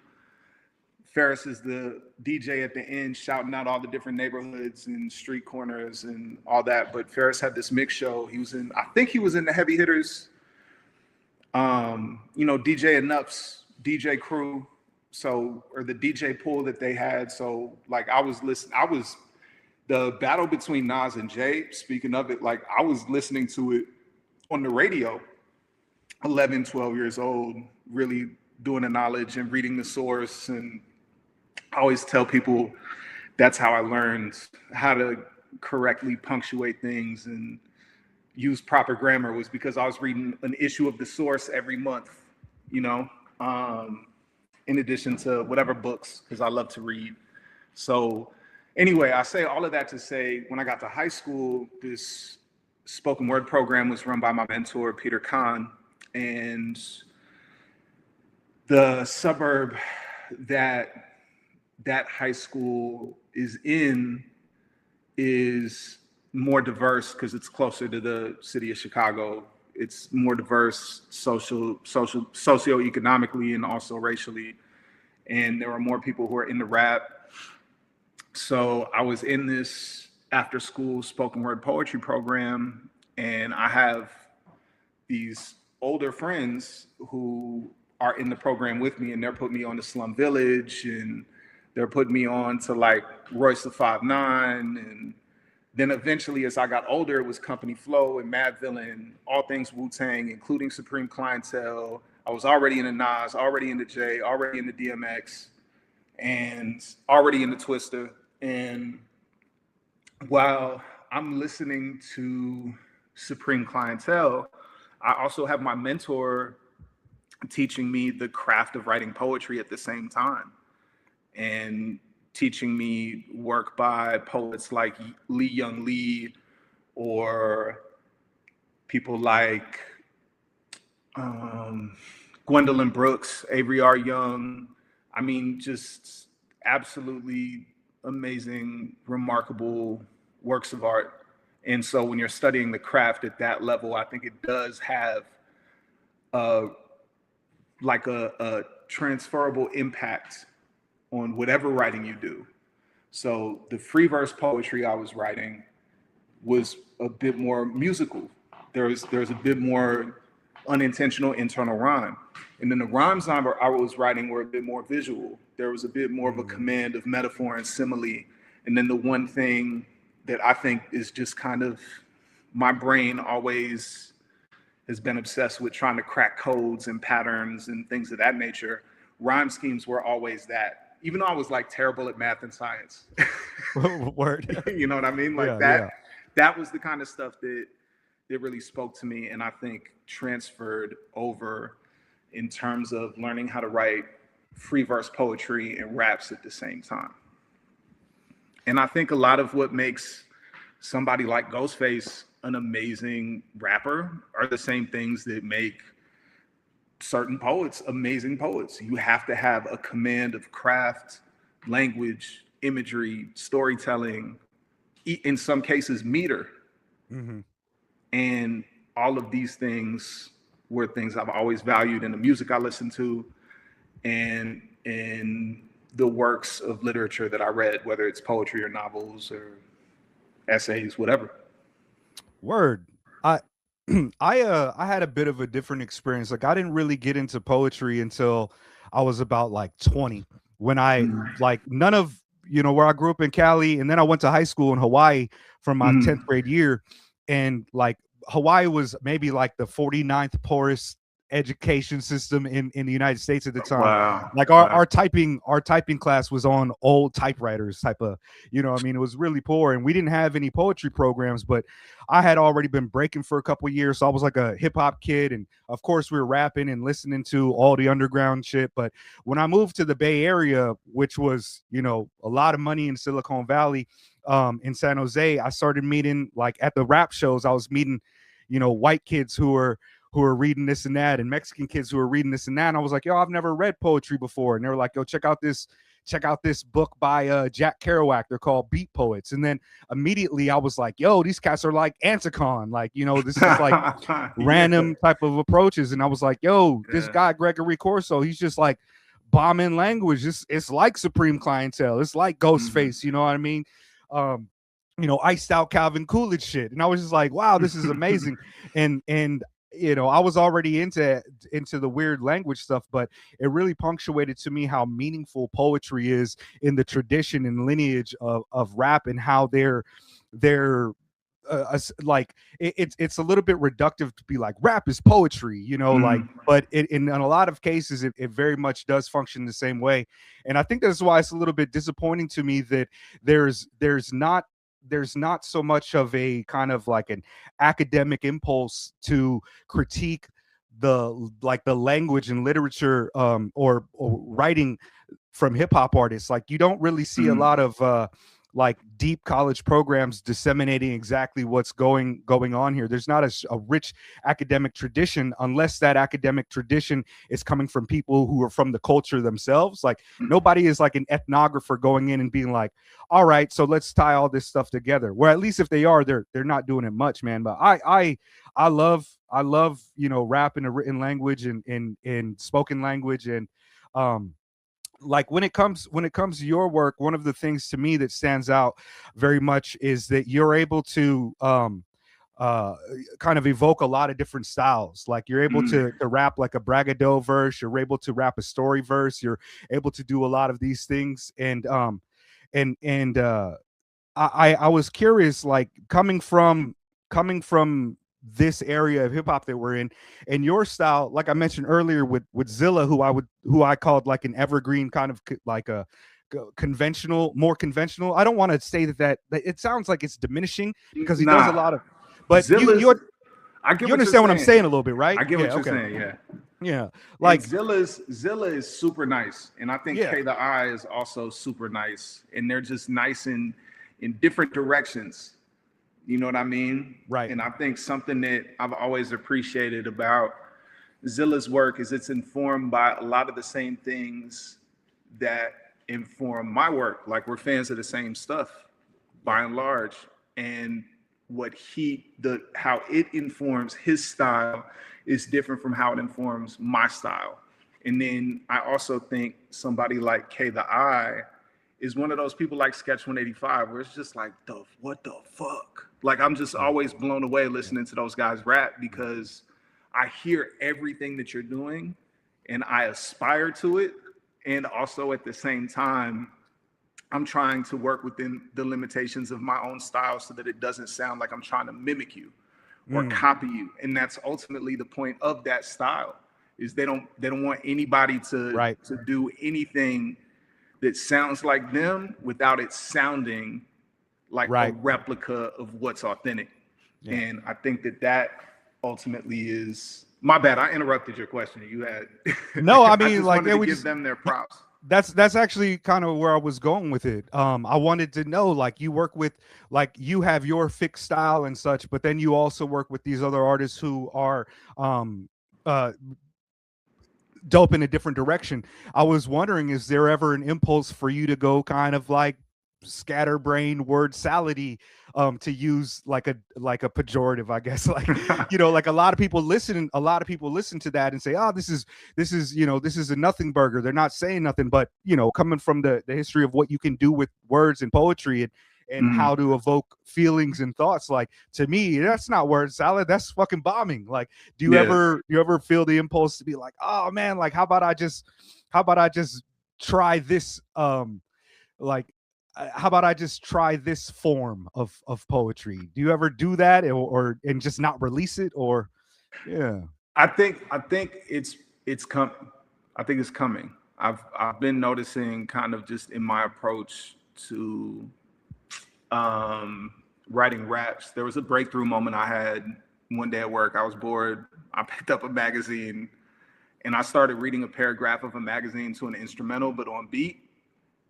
Ferris is the DJ at the end shouting out all the different neighborhoods and street corners and all that. But Ferris had this mix show. He was in, I think he was in the Heavy Hitters, DJ Enup's DJ crew. So, or the DJ pool that they had. So like I was the battle between Nas and Jay, speaking of it, like I was listening to it on the radio, 11, 12 years old, really doing the knowledge and reading the source. And I always tell people that's how I learned how to correctly punctuate things and use proper grammar, was because I was reading an issue of the source every month, in addition to whatever books, because I love to read. So anyway, I say all of that to say, when I got to high school, this spoken word program was run by my mentor, Peter Kahn. And the suburb that high school is in is more diverse because it's closer to the city of Chicago. It's more diverse socioeconomically and also racially. And there were more people who are into rap. So I was in this after school spoken word poetry program, and I have these older friends who are in the program with me, and they're putting me on to Slum Village, and they're putting me on to like Royce the 5'9", and then eventually, as I got older, it was Company Flow and Mad Villain, all things Wu-Tang, including Supreme Clientele. I was already into Nas, already into Jay, already into DMX, and already into Twista. And while I'm listening to Supreme Clientele, I also have my mentor teaching me the craft of writing poetry at the same time, and teaching me work by poets like Lee Young Lee, or people like Gwendolyn Brooks, Avery R. Young. I mean, just absolutely amazing, remarkable works of art. And so when you're studying the craft at that level, I think it does have a transferable impact on whatever writing you do. So the free verse poetry I was writing was a bit more musical. There's a bit more unintentional internal rhyme. And then the rhymes I was writing were a bit more visual. There was a bit more of a command of metaphor and simile. And then the one thing that I think is just kind of, my brain always has been obsessed with trying to crack codes and patterns and things of that nature. Rhyme schemes were always that. Even though I was like terrible at math and science. Word. You know what I mean? Like that was the kind of stuff that really spoke to me, and I think transferred over in terms of learning how to write free verse poetry and raps at the same time. And I think a lot of what makes somebody like Ghostface an amazing rapper are the same things that make certain poets amazing poets. You have to have a command of craft, language, imagery, storytelling, in some cases meter. Mm-hmm. And all of these things were things I've always valued in the music I listened to and in the works of literature that I read, whether it's poetry or novels or essays, whatever. Word. I I had a bit of a different experience. Like I didn't really get into poetry until I was about like 20, when I like none of, where I grew up in Cali, and then I went to high school in Hawaii for my 10th grade year, and like Hawaii was maybe like the 49th poorest education system in the United States at the time. Wow. Like our typing class was on old typewriters type of, I mean, it was really poor, and we didn't have any poetry programs, but I had already been breaking for a couple of years, so I was like a hip hop kid, and of course we were rapping and listening to all the underground shit. But when I moved to the Bay Area, which was, a lot of money in Silicon Valley, in San Jose, I started meeting, like at the rap shows, I was meeting, white kids who were reading this and that, and Mexican kids who were reading this and that. And I was like, yo, I've never read poetry before. And they were like, yo, check out this book by Jack Kerouac. They're called Beat Poets. And then immediately I was like, yo, these cats are like Anticon. Like, this is like random type of approaches. And I was like, yo, this guy, Gregory Corso, he's just like bombing language. It's like Supreme Clientele. It's like Ghostface, you know what I mean? Iced out Calvin Coolidge shit. And I was just like, wow, this is amazing. and I was already into the weird language stuff, but it really punctuated to me how meaningful poetry is in the tradition and lineage of rap, and how they're like it's a little bit reductive to be like rap is poetry, like, but in a lot of cases it very much does function the same way. And I think that's why it's a little bit disappointing to me that there's not so much of a kind of like an academic impulse to critique the language and literature, or writing from hip hop artists. Like you don't really see a lot of like deep college programs disseminating exactly what's going on here. There's not a rich academic tradition, unless that academic tradition is coming from people who are from the culture themselves. Like nobody is like an ethnographer going in and being like, all right, so let's tie all this stuff together. Where at least if they are, they're not doing it much, man. But I love rap in a written language and in spoken language. And like when it comes to your work, one of the things to me that stands out very much is that you're able to kind of evoke a lot of different styles. Like you're able to rap like a braggadocio verse, you're able to rap a story verse, you're able to do a lot of these things. And I was curious, like coming from this area of hip hop that we're in, and your style, like I mentioned earlier with Zilla, who I called like an evergreen, kind of like a more conventional. I don't want to say that it sounds like it's diminishing, because he does a lot of, but you understand what I'm saying a little bit, right? I get what you're saying. Yeah. Like Zilla is super nice, and I think K the I is also super nice, and they're just nice in different directions. You know what I mean? Right. And I think something that I've always appreciated about Zilla's work is it's informed by a lot of the same things that inform my work. Like we're fans of the same stuff by and large. And how it informs his style is different from how it informs my style. And then I also think somebody like K the I is one of those people like Sketch 185, where it's just like, what the fuck? Like, I'm just always blown away listening to those guys rap, because I hear everything that you're doing and I aspire to it. And also at the same time, I'm trying to work within the limitations of my own style so that it doesn't sound like I'm trying to mimic you or copy you. And that's ultimately the point of that style, is they don't want anybody to do anything that sounds like them without it sounding like a replica of what's authentic. Yeah. And I think that ultimately is, my bad, I interrupted your question. You had no, I mean, like they would give them their props. That's actually kind of where I was going with it. I wanted to know, like, you work with, like, you have your fixed style and such, but then you also work with these other artists who are dope in a different direction. I was wondering, is there ever an impulse for you to go kind of like scatterbrain word salady, to use like a pejorative, I guess, like, like a lot of people listen to that and say, oh, this is a nothing burger, they're not saying nothing. But coming from the history of what you can do with words and poetry, and how to evoke feelings and thoughts. Like, to me, that's not word salad, that's fucking bombing. Like, do you ever feel the impulse to be like, oh man, like how about I just try this like how about I just try this form of poetry? Do you ever do that, or and just not release it? Or I think it's coming. I think it's coming. I've been noticing, kind of just in my approach to writing raps. There was a breakthrough moment I had one day at work. I was bored. I picked up a magazine and I started reading a paragraph of a magazine to an instrumental, but on beat.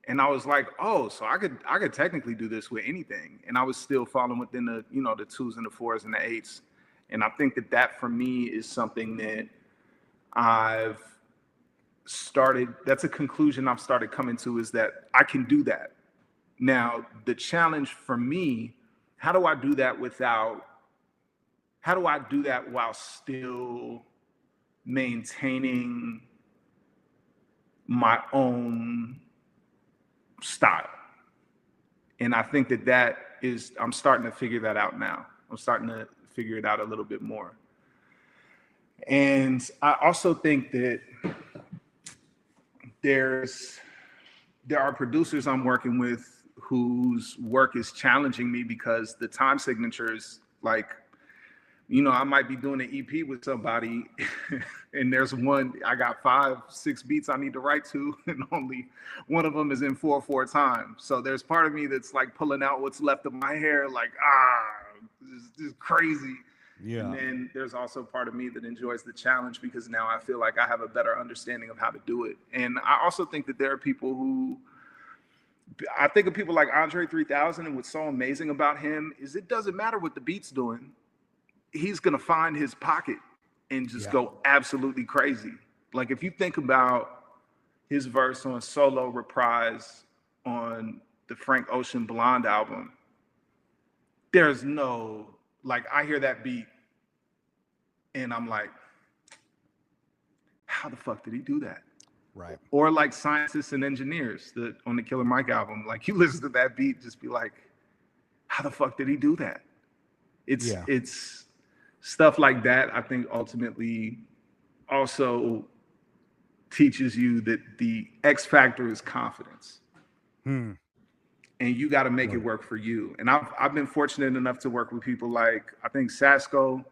And I was like, oh, so I could technically do this with anything. And I was still falling within the, you know, the 2s and the 4s and the 8s. And I think that for me is something that that's a conclusion I've started coming to, is that I can do that. Now, the challenge for me, how do I do that while still maintaining my own style? And I think that is, I'm starting to figure that out now. I'm starting to figure it out a little bit more. And I also think that there are producers I'm working with whose work is challenging me, because the time signatures, like, you know, I might be doing an EP with somebody and there's I got 5-6 beats I need to write to, and only one of them is in 4/4 time. So there's part of me that's like pulling out what's left of my hair, like, this is crazy. Yeah. And then there's also part of me that enjoys the challenge, because now I feel like I have a better understanding of how to do it. And I also think that there are people who, I think of people like Andre 3000, and what's so amazing about him is it doesn't matter what the beat's doing. He's going to find his pocket and just go absolutely crazy. Like, if you think about his verse on Solo Reprise on the Frank Ocean Blonde album, there's no, like, I hear that beat and I'm like, how the fuck did he do that? Right. Or like Scientists and Engineers on the Killer Mike album, like, you listen to that beat, just be like, how the fuck did he do that? It's stuff like that. I think ultimately also teaches you that the X factor is confidence. And you got to make it work for you. And I've been fortunate enough to work with people like, I think Sasko,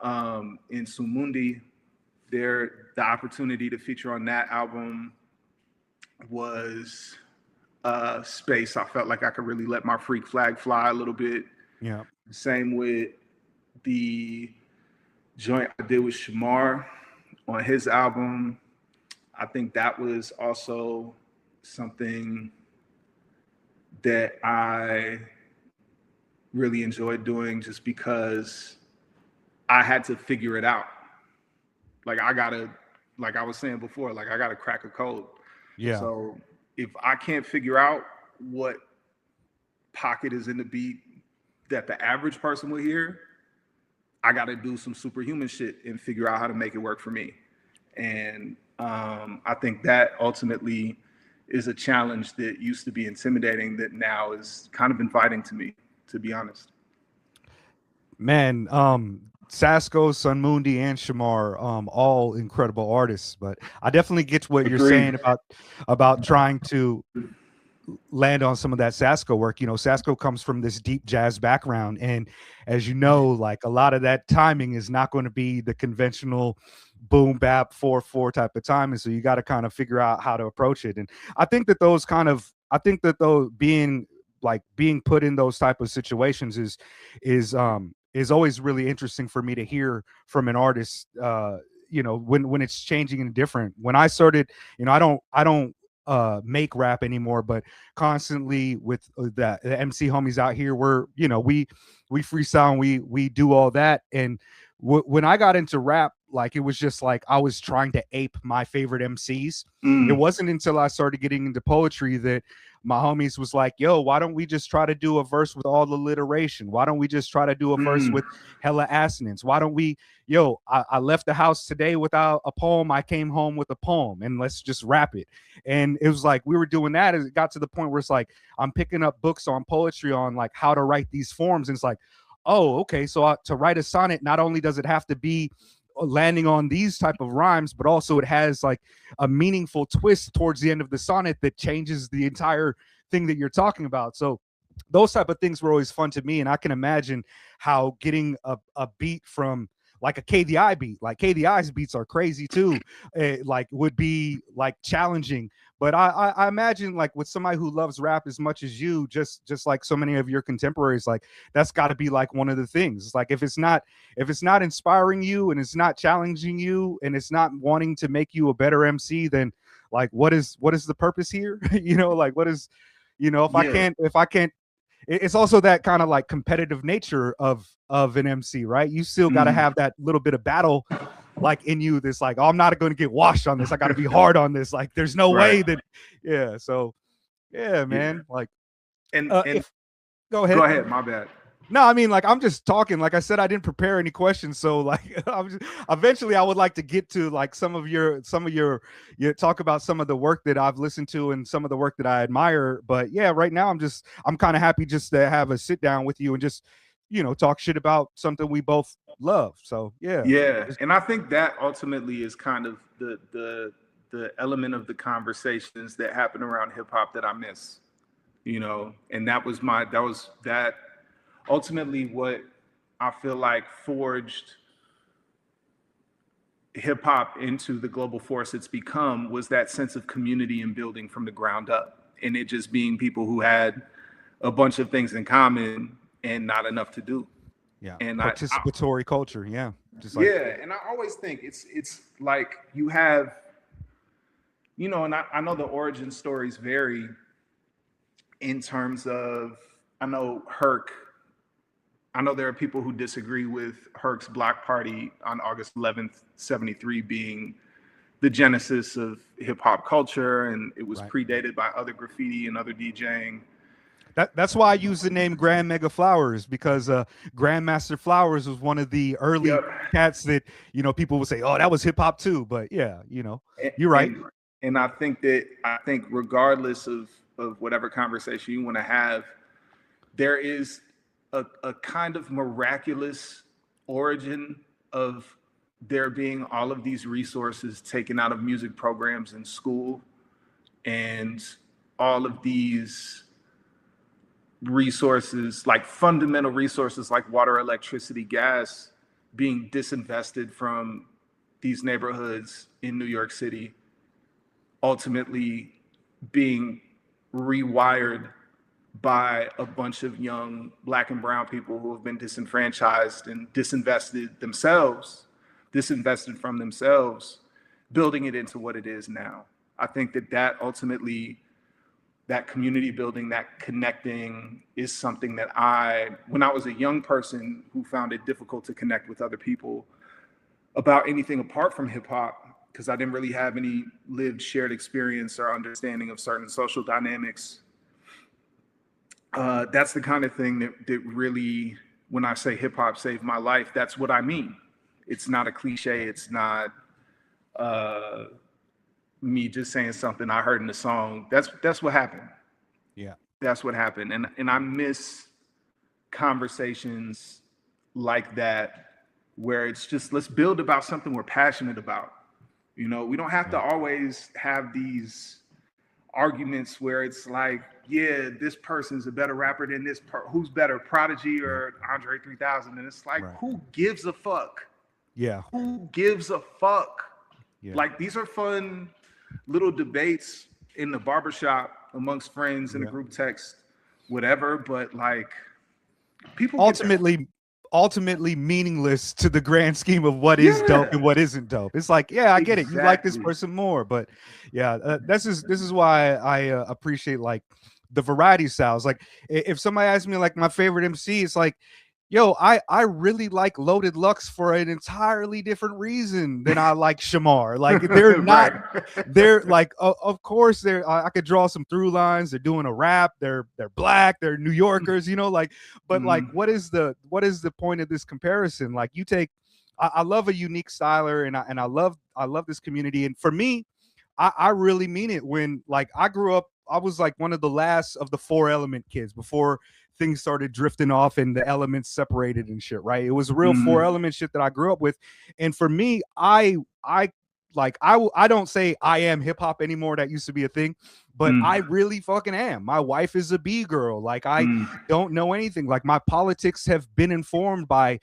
in Sumundi. The opportunity to feature on that album was space. I felt like I could really let my freak flag fly a little bit. Yeah. Same with the joint I did with Shamar on his album. I think that was also something that I really enjoyed doing, just because I had to figure it out. Like, like I was saying before, like, I gotta crack a code. Yeah. So if I can't figure out what pocket is in the beat that the average person will hear, I gotta do some superhuman shit and figure out how to make it work for me. And I think that ultimately is a challenge that used to be intimidating, that now is kind of inviting to me, to be honest. Man, Sasko, Sun Mundi, and Shamar, all incredible artists. But I definitely get what you're saying about trying to land on some of that Sasko work. You know, Sasko comes from this deep jazz background, and as you know, like, a lot of that timing is not going to be the conventional boom bap 4/4 type of timing. So you got to kind of figure out how to approach it. And I think that those being put in those type of situations is always really interesting for me to hear from an artist, you know, when it's changing and different. When I started, you know, I don't make rap anymore, but constantly with the MC homies out here, we freestyle and we do all that. And when I got into rap, like, it was just like I was trying to ape my favorite MCs. It wasn't until I started getting into poetry that my homies was like, yo, why don't we just try to do a verse with all alliteration? Why don't we just try to do a verse with hella assonance? Why don't we, yo, I left the house today without a poem. I came home with a poem, and let's just rap it. And it was like we were doing that as it got to the point where it's like I'm picking up books on poetry on like how to write these forms. And it's like, oh, okay. So to write a sonnet, not only does it have to be landing on these type of rhymes, but also it has like a meaningful twist towards the end of the sonnet that changes the entire thing that you're talking about. So those type of things were always fun to me. And I can imagine how getting a beat from like a KDI beat, like KDI's beats are crazy too, like would be like challenging. But I imagine like with somebody who loves rap as much as you, just like so many of your contemporaries, like that's got to be like one of the things. It's like if it's not inspiring you and it's not challenging you and it's not wanting to make you a better MC, then like what is the purpose here? You know, like what is, you know, if I can't, it's also that kind of like competitive nature of an MC, right? You still got to have that little bit of battle like in you that's like, oh, I'm not going to get washed on this. I got to be hard on this. Like there's no way that, yeah. So yeah, man. Like, and go ahead. Go ahead. My bad. No, I mean, like, I'm just talking. Like I said, I didn't prepare any questions. So like, eventually I would like to get to like some of your talk about some of the work that I've listened to and some of the work that I admire. But yeah, right now I'm kind of happy just to have a sit down with you and just, you know, talk shit about something we both love. So yeah. Yeah. And I think that ultimately is kind of the element of the conversations that happen around hip hop that I miss, you know, and that was ultimately what I feel like forged hip hop into the global force it's become, was that sense of community and building from the ground up, and it just being people who had a bunch of things in common and not enough to do. Yeah. And participatory culture. Yeah. Just like, yeah. And I always think it's like you have, you know, and I know the origin stories vary in terms of, I know there are people who disagree with Herc's Block Party on August 11th, 73 being the genesis of hip hop culture. And it was predated by other graffiti and other DJing. That's why I use the name Grand Mega Flowers, because Grandmaster Flowers was one of the early cats that, you know, people would say, oh, that was hip hop too. But yeah, you know, you're right. And I think regardless of whatever conversation you want to have, there is a kind of miraculous origin of there being all of these resources taken out of music programs in school, and all of these resources, like fundamental resources like water, electricity, gas, being disinvested from these neighborhoods in New York City, ultimately being rewired by a bunch of young Black and brown people who have been disenfranchised and disinvested from themselves, building it into what it is now. I think that ultimately, that community building, that connecting, is something that when I was a young person who found it difficult to connect with other people about anything apart from hip hop, because I didn't really have any lived shared experience or understanding of certain social dynamics. That's the kind of thing that really, when I say hip hop saved my life, that's what I mean. It's not a cliche. It's not me just saying something I heard in the song. That's what happened. Yeah. That's what happened. And I miss conversations like that, where it's just, let's build about something we're passionate about. You know, we don't have to always have these arguments where it's like, yeah, this person's a better rapper than this who's better, Prodigy or Andre 3000? And it's like, who gives a fuck? Yeah. Who gives a fuck? Yeah. Like, these are fun little debates in the barbershop amongst friends in a group text, whatever. But like, people ultimately meaningless to the grand scheme of what is dope and what isn't dope. It's like, yeah, I get it. You like this person more, but yeah, this is why I appreciate like the variety styles. Like if somebody asks me like my favorite MC, it's like, Yo, I really like Loaded Lux for an entirely different reason than I like Shamar. Like they're not, Right. they're like, of course they're. I could draw some through lines. They're doing a rap. They're black. They're New Yorkers. You know, like, but like, Mhm. what is the point of this comparison? Like, you take, I love a unique styler, and I love this community. And for me, I really mean it. When like I grew up, I was like one of the last of the Four Element kids before things started drifting off and the elements separated and shit, right? It was a real Four Mhm. Element shit that I grew up with. And for me, I like I don't say I am hip hop anymore. That used to be a thing, but I Mm. really fucking am. My wife is a B girl. Like I Mm. don't know anything. Like my politics have been informed by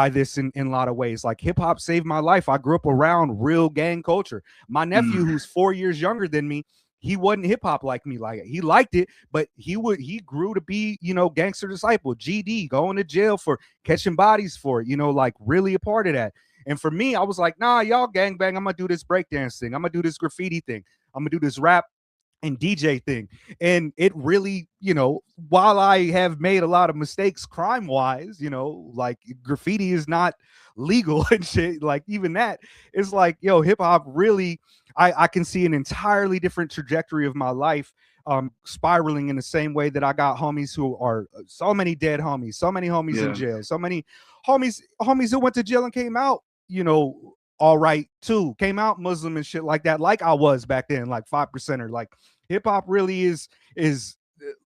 this in a lot of ways. Like hip hop saved my life. I grew up around real gang culture. My nephew, Mm. who's 4 years younger than me, he wasn't hip hop like me. Like he liked it, but he grew to be, you know, gangster disciple, GD, going to jail for catching bodies for it, you know, like really a part of that. And for me, I was like, nah, y'all gangbang. I'm gonna do this breakdance thing. I'm gonna do this graffiti thing. I'm gonna do this rap and DJ thing. And it really, you know, while I have made a lot of mistakes crime wise, you know, like graffiti is not legal and shit, like even that, it's like, yo, hip hop really, I can see an entirely different trajectory of my life spiraling in the same way that I got homies who are so many dead homies, so many homies in Yeah. jail, so many homies who went to jail and came out, you know, all right too, came out Muslim and shit like that, like I was back then, like 5%er. Like hip hop really is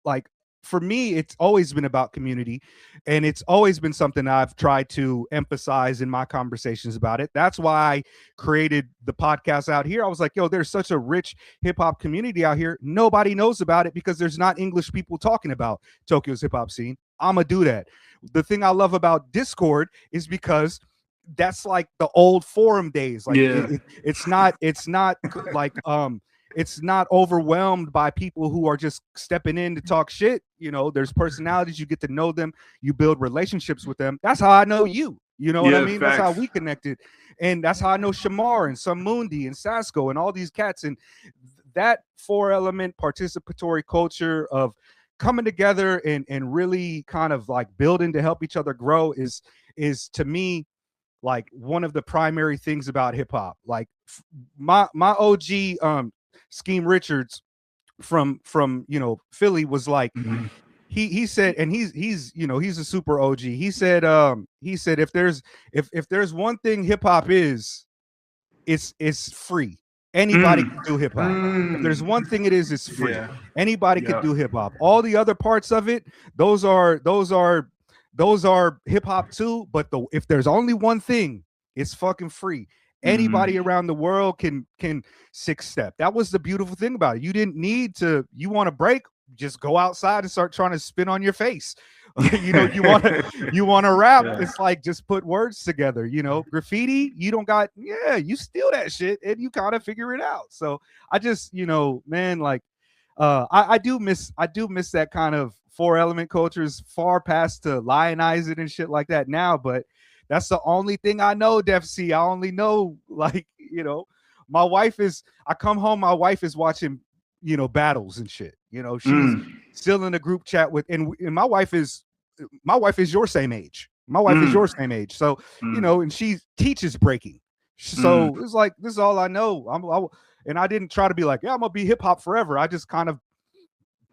like, for me, it's always been about community, and it's always been something I've tried to emphasize in my conversations about it. That's why I created the podcast out here. I was like, yo, there's such a rich hip hop community out here. Nobody knows about it because there's not English people talking about Tokyo's hip hop scene. I'm gonna do that. The thing I love about Discord is because that's like the old forum days. Like Yeah. it's not like it's not overwhelmed by people who are just stepping in to talk shit. You know, there's personalities, you get to know them, you build relationships with them. That's how I know you. You know what I Yeah. mean? That's how Facts. we connected. And that's how I know Shamar and Samundi and Sasko and all these cats. And that Four Element participatory culture of coming together and really kind of like building to help each other grow is to me like one of the primary things about hip hop. Like my OG Scheme Richards from you know Philly was like, Mhm. he said, and he's you know he's a super OG. He said if there's one thing hip hop is, it's free. Anybody Mm. can do hip hop. If there's Mm. one thing it is, it's free. Yeah. Anybody could Yep. do hip hop. All the other parts of it, those are hip hop too. But if there's only one thing, it's fucking free. Anybody Mhm. around the world can six step. That was the beautiful thing about it. You didn't need to. You want to break? Just go outside and start trying to spin on your face. You know, you want to rap, Yeah. it's like just put words together. You know, graffiti, you don't got, yeah, you steal that shit and you kind of figure it out. So I just, you know, man, like I do miss that kind of Four Element culture. Is far past to lionize it and shit like that now, but that's the only thing I know. Defcee, I only know, like, you know, my wife is, I come home, my wife is watching, you know, battles and shit. You know, she's Mm. still in a group chat with, and my wife is your same age. My wife is Mm. your same age. So, you Mm. know, and she teaches breaking. Mm. So it's like, this is all I know. And I didn't try to be like, yeah, I'm gonna be hip hop forever. I just kind of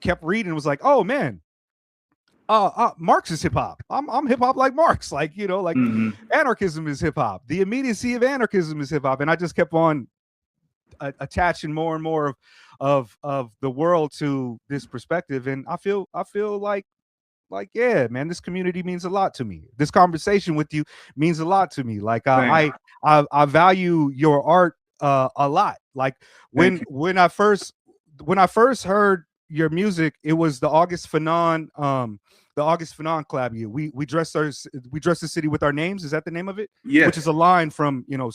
kept reading and was like, oh man, Marx is hip hop. I'm hip hop like Marx. Like, you know, like Mhm. anarchism is hip hop. The immediacy of anarchism is hip hop. And I just kept on attaching more and more of the world to this perspective. And I feel like, yeah, man, this community means a lot to me. This conversation with you means a lot to me. Like Thank, I value your art a lot. Like thank you. when I first heard your music, it was the August Fanon collab year. We dressed the city with our names. Is that the name of it? Which Yes. is a line from, you know,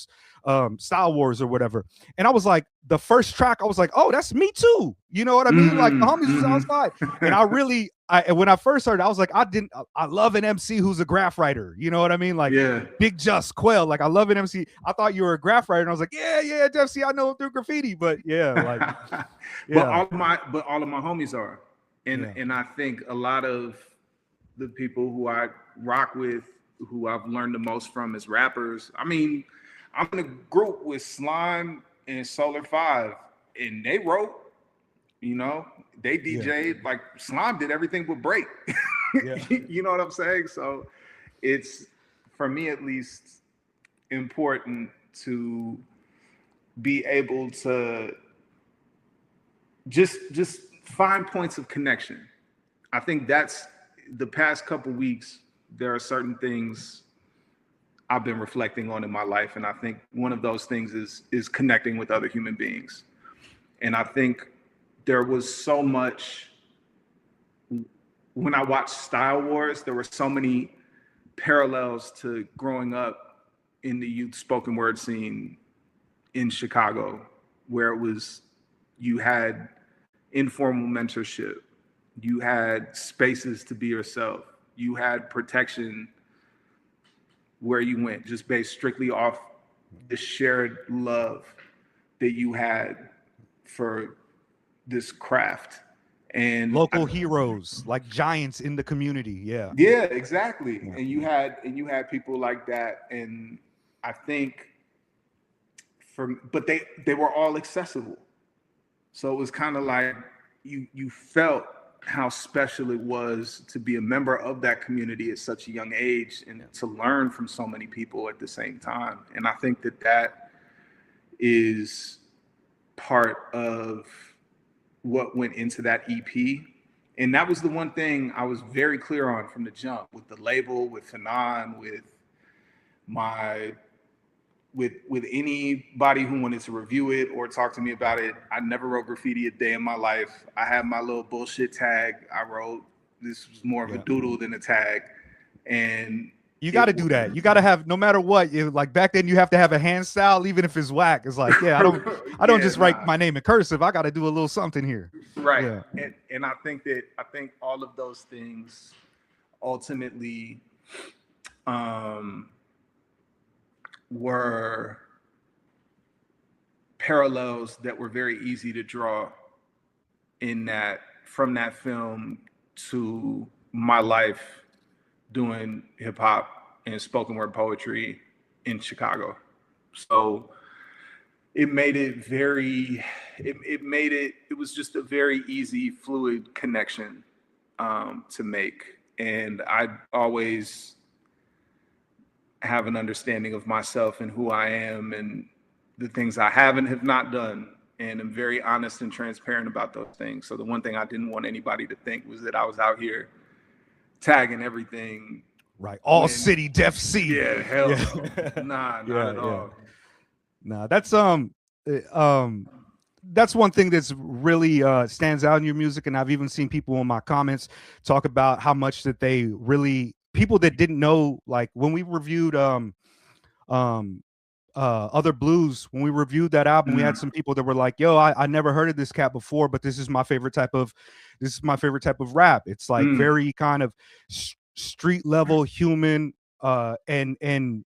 Star Wars or whatever. And I was like, the first track, I was like, oh, that's me too. You know what I mean? Like the Mm. homies was outside. And when I first heard it, I was like, I love an MC who's a graph writer. You know what I mean? Like Yeah. Big Just Quell. Like I love an MC. I thought you were a graph writer, and I was like, yeah, Defcee, I know him through graffiti. But yeah, like But yeah, all of my homies are, and yeah, and I think a lot of the people who I rock with, who I've learned the most from as rappers. I mean, I'm in a group with Slime and Solar 5, and they wrote, you know, they DJ'd, like Slime did everything but break. You know what I'm saying? So it's, for me at least, important to be able to just find points of connection. I think that's the past couple weeks. There are certain things I've been reflecting on in my life, and I think one of those things is connecting with other human beings. And I think there was so much, when I watched Style Wars, there were so many parallels to growing up in the youth spoken word scene in Chicago, where it was, you had informal mentorship, you had spaces to be yourself, you had protection where you went, just based strictly off the shared love that you had for this craft. And local heroes, like giants in the community. Yeah, exactly. Yeah. And you had people like that, and I think but they were all accessible. So it was kind of like you felt how special it was to be a member of that community at such a young age, and to learn from so many people at the same time. And I think that is part of what went into that EP. And that was the one thing I was very clear on from the jump, with the label, with Fanon, with anybody who wanted to review it or talk to me about it. I never wrote graffiti a day in my life. I had my little bullshit tag I wrote. This was more of a doodle than a tag. And you got to do that. You got to have, no matter what, like back then you have to have a hand style, even if it's whack. It's like, I don't just write my name in cursive. I got to do a little something here. Right. Yeah. And I think all of those things ultimately were parallels that were very easy to draw from that film to my life doing hip hop and spoken word poetry in Chicago. So it made it it was just a very easy, fluid connection to make. And I always have an understanding of myself and who I am and the things I have and have not done. And I'm very honest and transparent about those things. So the one thing I didn't want anybody to think was that I was out here tagging everything. Right. All city Defcee. Yeah, hell no. Nah, not at all. Nah, that's one thing that's really stands out in your music. And I've even seen people in my comments talk about how much that they really, people that didn't know, like when we reviewed Other Blues, when we reviewed that album, we had some people that were like, yo, I never heard of this cat before, but this is my favorite type of rap. It's like very kind of street level, human, and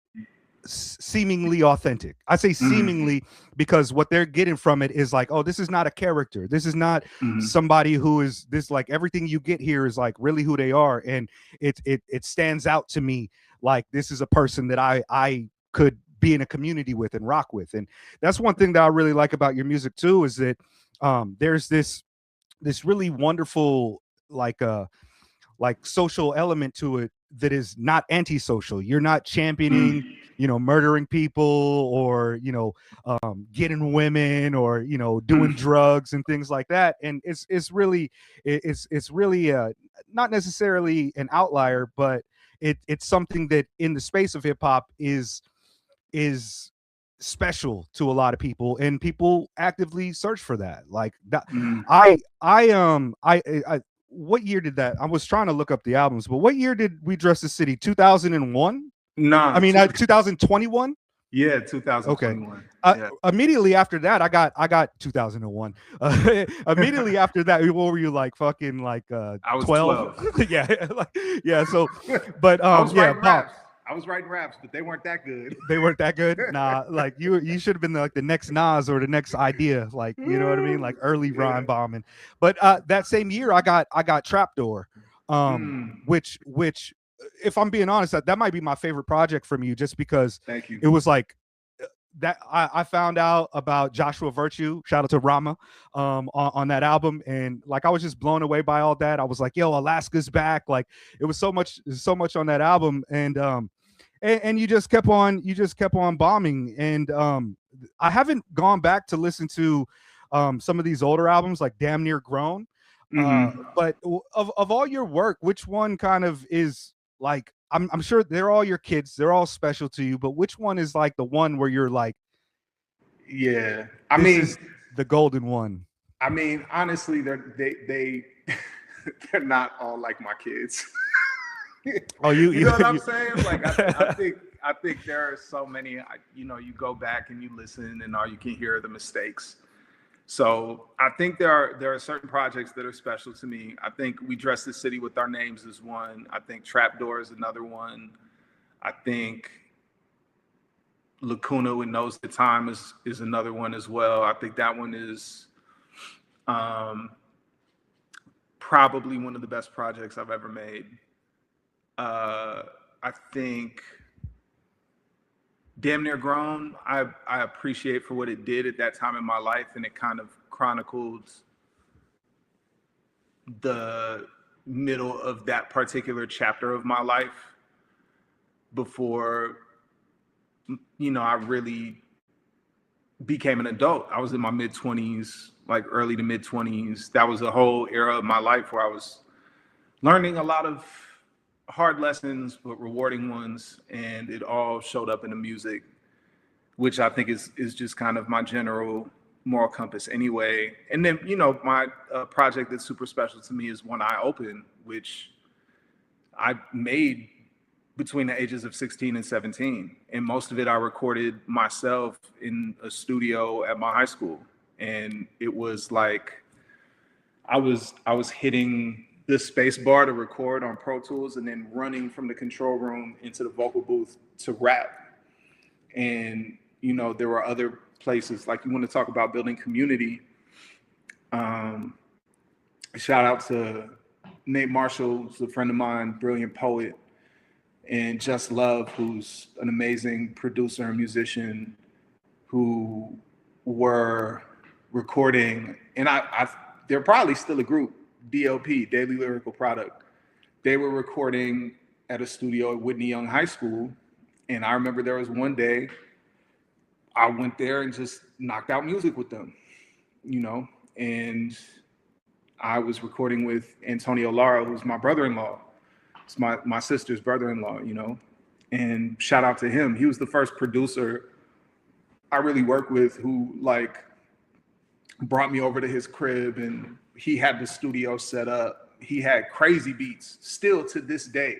seemingly authentic. I say seemingly because what they're getting from it is like, oh, this is not a character. This is not somebody who is this, like everything you get here is like really who they are. And it stands out to me like this is a person that I could be in a community with and rock with. And that's one thing that I really like about your music too, is that there's this really wonderful like social element to it that is not antisocial. You're not championing murdering people or getting women or doing drugs and things like that. And it's really not necessarily an outlier, but it's something that in the space of hip hop is special to a lot of people, and people actively search for that. Like that. I what year did that? I was trying to look up the albums, but what year did We Dress the City? 2001? No, I mean 2021. Yeah, 2021. Okay. Yeah. Immediately after that, I got 2001. Immediately after that, what were you like? Fucking like I was 12. Yeah. So, but I was writing raps, but they weren't that good. They weren't that good. Nah, like you should have been like the next Nas or the next Idea, like you know what I mean, like early rhyme bombing. But that same year, I got Trapdoor, which if I'm being honest, that might be my favorite project from you, just because Thank you. it was like that I found out about Joshua Virtue, shout out to Rama, on that album, and like I was just blown away by all that. I was like, yo, Alaska's back. Like it was so much on that album, and you just kept on bombing. And I haven't gone back to listen to some of these older albums, like Damn Near Grown. But of all your work, which one kind of is like, I'm sure they're all your kids, they're all special to you, but which one is like the one where you're like, yeah, is the golden one? I mean, honestly, they're not all like my kids. Oh, you know what I'm saying? Like, I think there are so many. You go back and you listen, and all you can hear are the mistakes. So I think there are certain projects that are special to me. I think We Dress the City with Our Names is one. I think Trapdoor is another one. I think Lacuna with Knows the Time is another one as well. I think that one is probably one of the best projects I've ever made. I think Damn Near Grown, I appreciate for what it did at that time in my life, and it kind of chronicled the middle of that particular chapter of my life before, I really became an adult. I was in my mid-20s, like early to mid-20s. That was a whole era of my life where I was learning a lot of hard lessons, but rewarding ones, and it all showed up in the music, which I think is just kind of my general moral compass anyway. And then, my project that's super special to me is One Eye Open, which I made between the ages of 16 and 17. And most of it I recorded myself in a studio at my high school. And it was like, I was hitting the space bar to record on Pro Tools and then running from the control room into the vocal booth to rap. And, there were other places, like you want to talk about building community. Shout out to Nate Marshall, who's a friend of mine, brilliant poet, and Just Love, who's an amazing producer and musician, who were recording, and they're probably still a group, DLP, Daily Lyrical Product. They were recording at a studio at Whitney Young High School. And I remember there was one day I went there and just knocked out music with them, and I was recording with Antonio Lara, who's my brother-in-law. It's my sister's brother-in-law, and shout out to him. He was the first producer I really worked with who like brought me over to his crib, and he had the studio set up. He had crazy beats. Still to this day,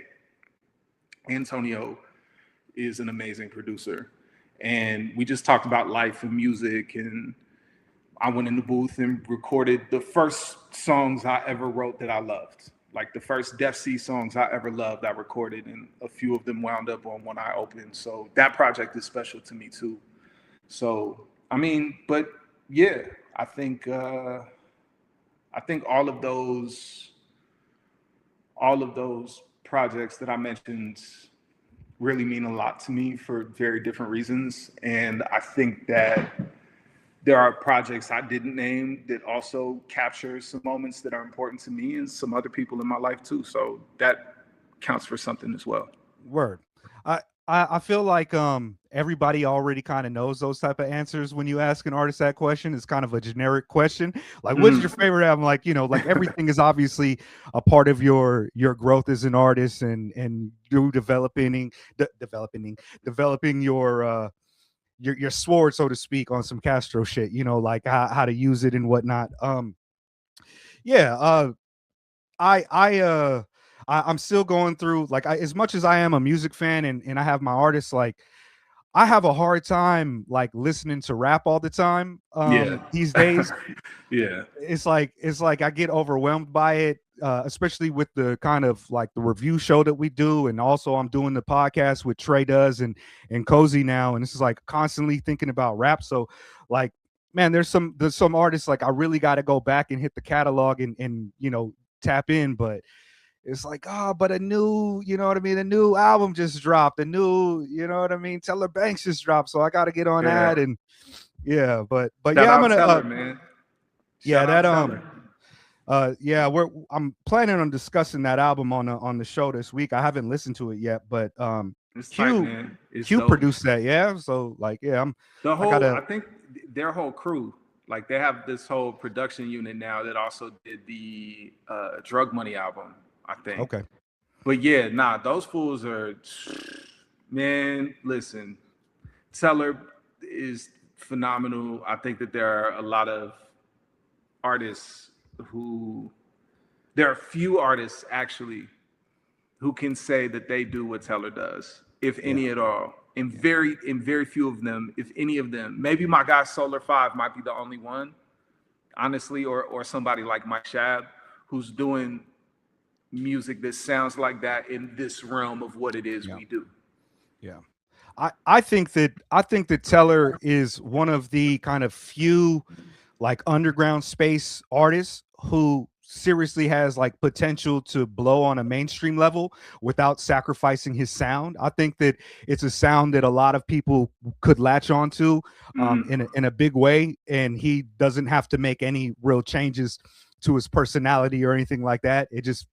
Antonio is an amazing producer. And we just talked about life and music, and I went in the booth and recorded the first songs I ever wrote that I loved. Like the first Defcee songs I ever loved, I recorded, and a few of them wound up on One Eye Open. So that project is special to me too. So, but yeah, I think all of those projects that I mentioned really mean a lot to me for very different reasons. And I think that there are projects I didn't name that also capture some moments that are important to me and some other people in my life too. So that counts for something as well. Word. I feel like everybody already kind of knows those type of answers when you ask an artist that question. It's kind of a generic question. Like, what's your favorite album? Like, like everything is obviously a part of your growth as an artist and you developing your sword, so to speak, on some Castro shit, like how to use it and whatnot. I'm still going through, like, as much as I am a music fan and I have my artists, like I have a hard time like listening to rap all the time these days. Yeah. It's like I get overwhelmed by it, especially with the kind of like the review show that we do, and also I'm doing the podcast with Trey does and Cozy now, and this is like constantly thinking about rap. So like, man, there's some artists like I really got to go back and hit the catalog and tap in, but it's like, oh, but a new, you know what I mean? A new album just dropped. A new, you know what I mean? Teller Banks just dropped. So I got to get on that. And yeah, but Shout yeah, I'm out gonna, Teller, man. yeah, Shout out that, Teller. yeah, I'm planning on discussing that album on the show this week. I haven't listened to it yet, but It's tight, Q man. It's Q dope. produced that, yeah. So like, yeah, I think their whole crew, like they have this whole production unit now that also did the Drug Money album, I think. Okay. But yeah, nah, those fools are, man, listen, Teller is phenomenal. I think that there are a lot of artists there are few artists actually who can say that they do what Teller does, if any at all. And very few of them, if any of them. Maybe my guy Solar 5 might be the only one, honestly, or somebody like Mike Shab, who's doing music that sounds like that in this realm of what it is we do. Yeah. I think that Teller is one of the kind of few like underground space artists who seriously has like potential to blow on a mainstream level without sacrificing his sound. I think that it's a sound that a lot of people could latch onto in a big way, and he doesn't have to make any real changes to his personality or anything like that. It just,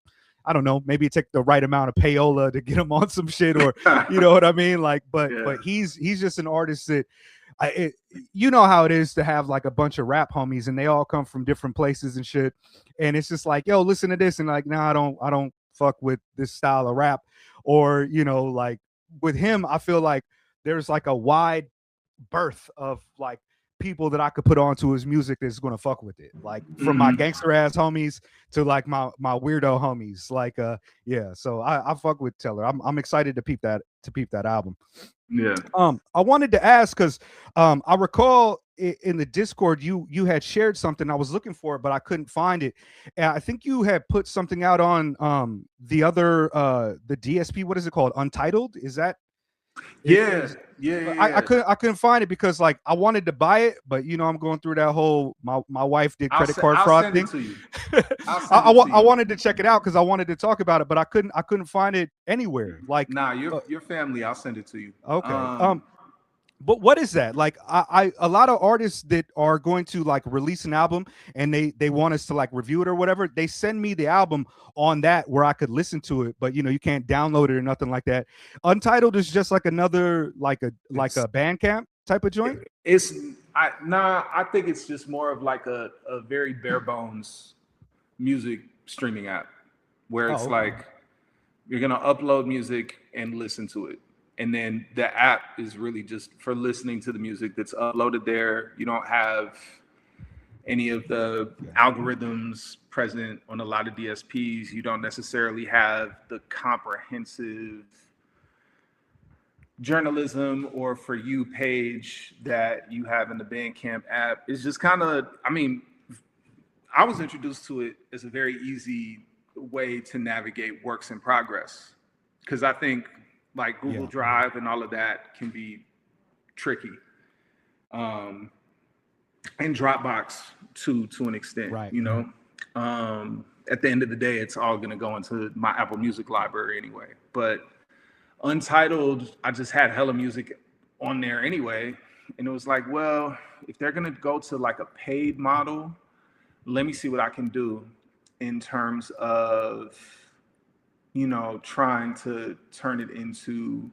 I don't know, maybe take the right amount of payola to get him on some shit, or you know what I mean? Like, but he's just an artist that you know how it is to have like a bunch of rap homies and they all come from different places and shit. And it's just like, yo, listen to this. And like, nah, I don't fuck with this style of rap. Or, you know, like with him, I feel like there's like a wide berth of like people that I could put onto his music that's gonna fuck with it. Like from my gangster ass homies to like my weirdo homies. Like yeah, so I fuck with Teller. I'm excited to peep that album. Yeah. I wanted to ask because I recall in the Discord you had shared something. I was looking for it, but I couldn't find it. And I think you had put something out on the other the DSP. What is it called? Untitled? Is that? Yeah. I couldn't find it because like I wanted to buy it, but you know I'm going through that whole my wife did credit card fraud thing. I wanted to check it out because I wanted to talk about it, but I couldn't find it anywhere. Like, nah, your family, I'll send it to you. Okay. But what is that? Like I a lot of artists that are going to like release an album and they want us to like review it or whatever, they send me the album on that where I could listen to it, but you know, you can't download it or nothing like that. Untitled is just like another like a Bandcamp type of joint. I think it's just more of like a very bare bones music streaming app where it's like you're gonna upload music and listen to it. And then the app is really just for listening to the music that's uploaded there. You don't have any of the algorithms present on a lot of DSPs. You don't necessarily have the comprehensive journalism or For You page that you have in the Bandcamp app. It's just kind of, I mean, I was introduced to it as a very easy way to navigate works in progress. Because I think like Google Drive and all of that can be tricky. And Dropbox to an extent, right. You know, at the end of the day, it's all gonna go into my Apple Music library anyway. But Untitled, I just had hella music on there anyway. And it was like, well, if they're gonna go to like a paid model, let me see what I can do in terms of, you know, trying to turn it into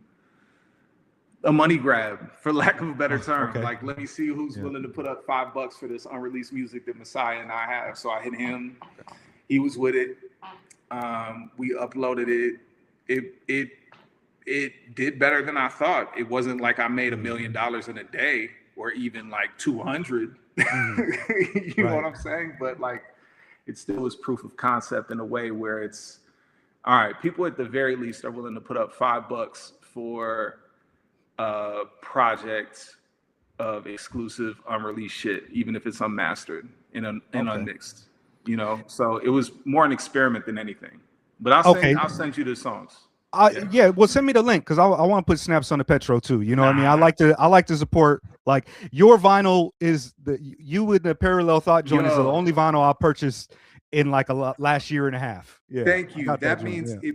a money grab, for lack of a better term. Okay. Like, let me see who's willing to put up $5 for this unreleased music that Messiah and I have. So I hit him. He was with it. We uploaded it. It did better than I thought. It wasn't like I made $1 million in a day or even like 200. You know what I'm saying? But like, it still was proof of concept in a way where it's, all right, people at the very least are willing to put up $5 for a project of exclusive unreleased shit, even if it's unmastered and unmixed, you know? So it was more an experiment than anything. But I'll send you the songs. Yeah, well, send me the link because I want to put snaps on the Petro too. You know what I mean? I like to support, like, your vinyl is you with the Parallel Thought joint is the only vinyl I purchased in like last year and a half. Yeah, Thank I you. got that That joint. means Yeah.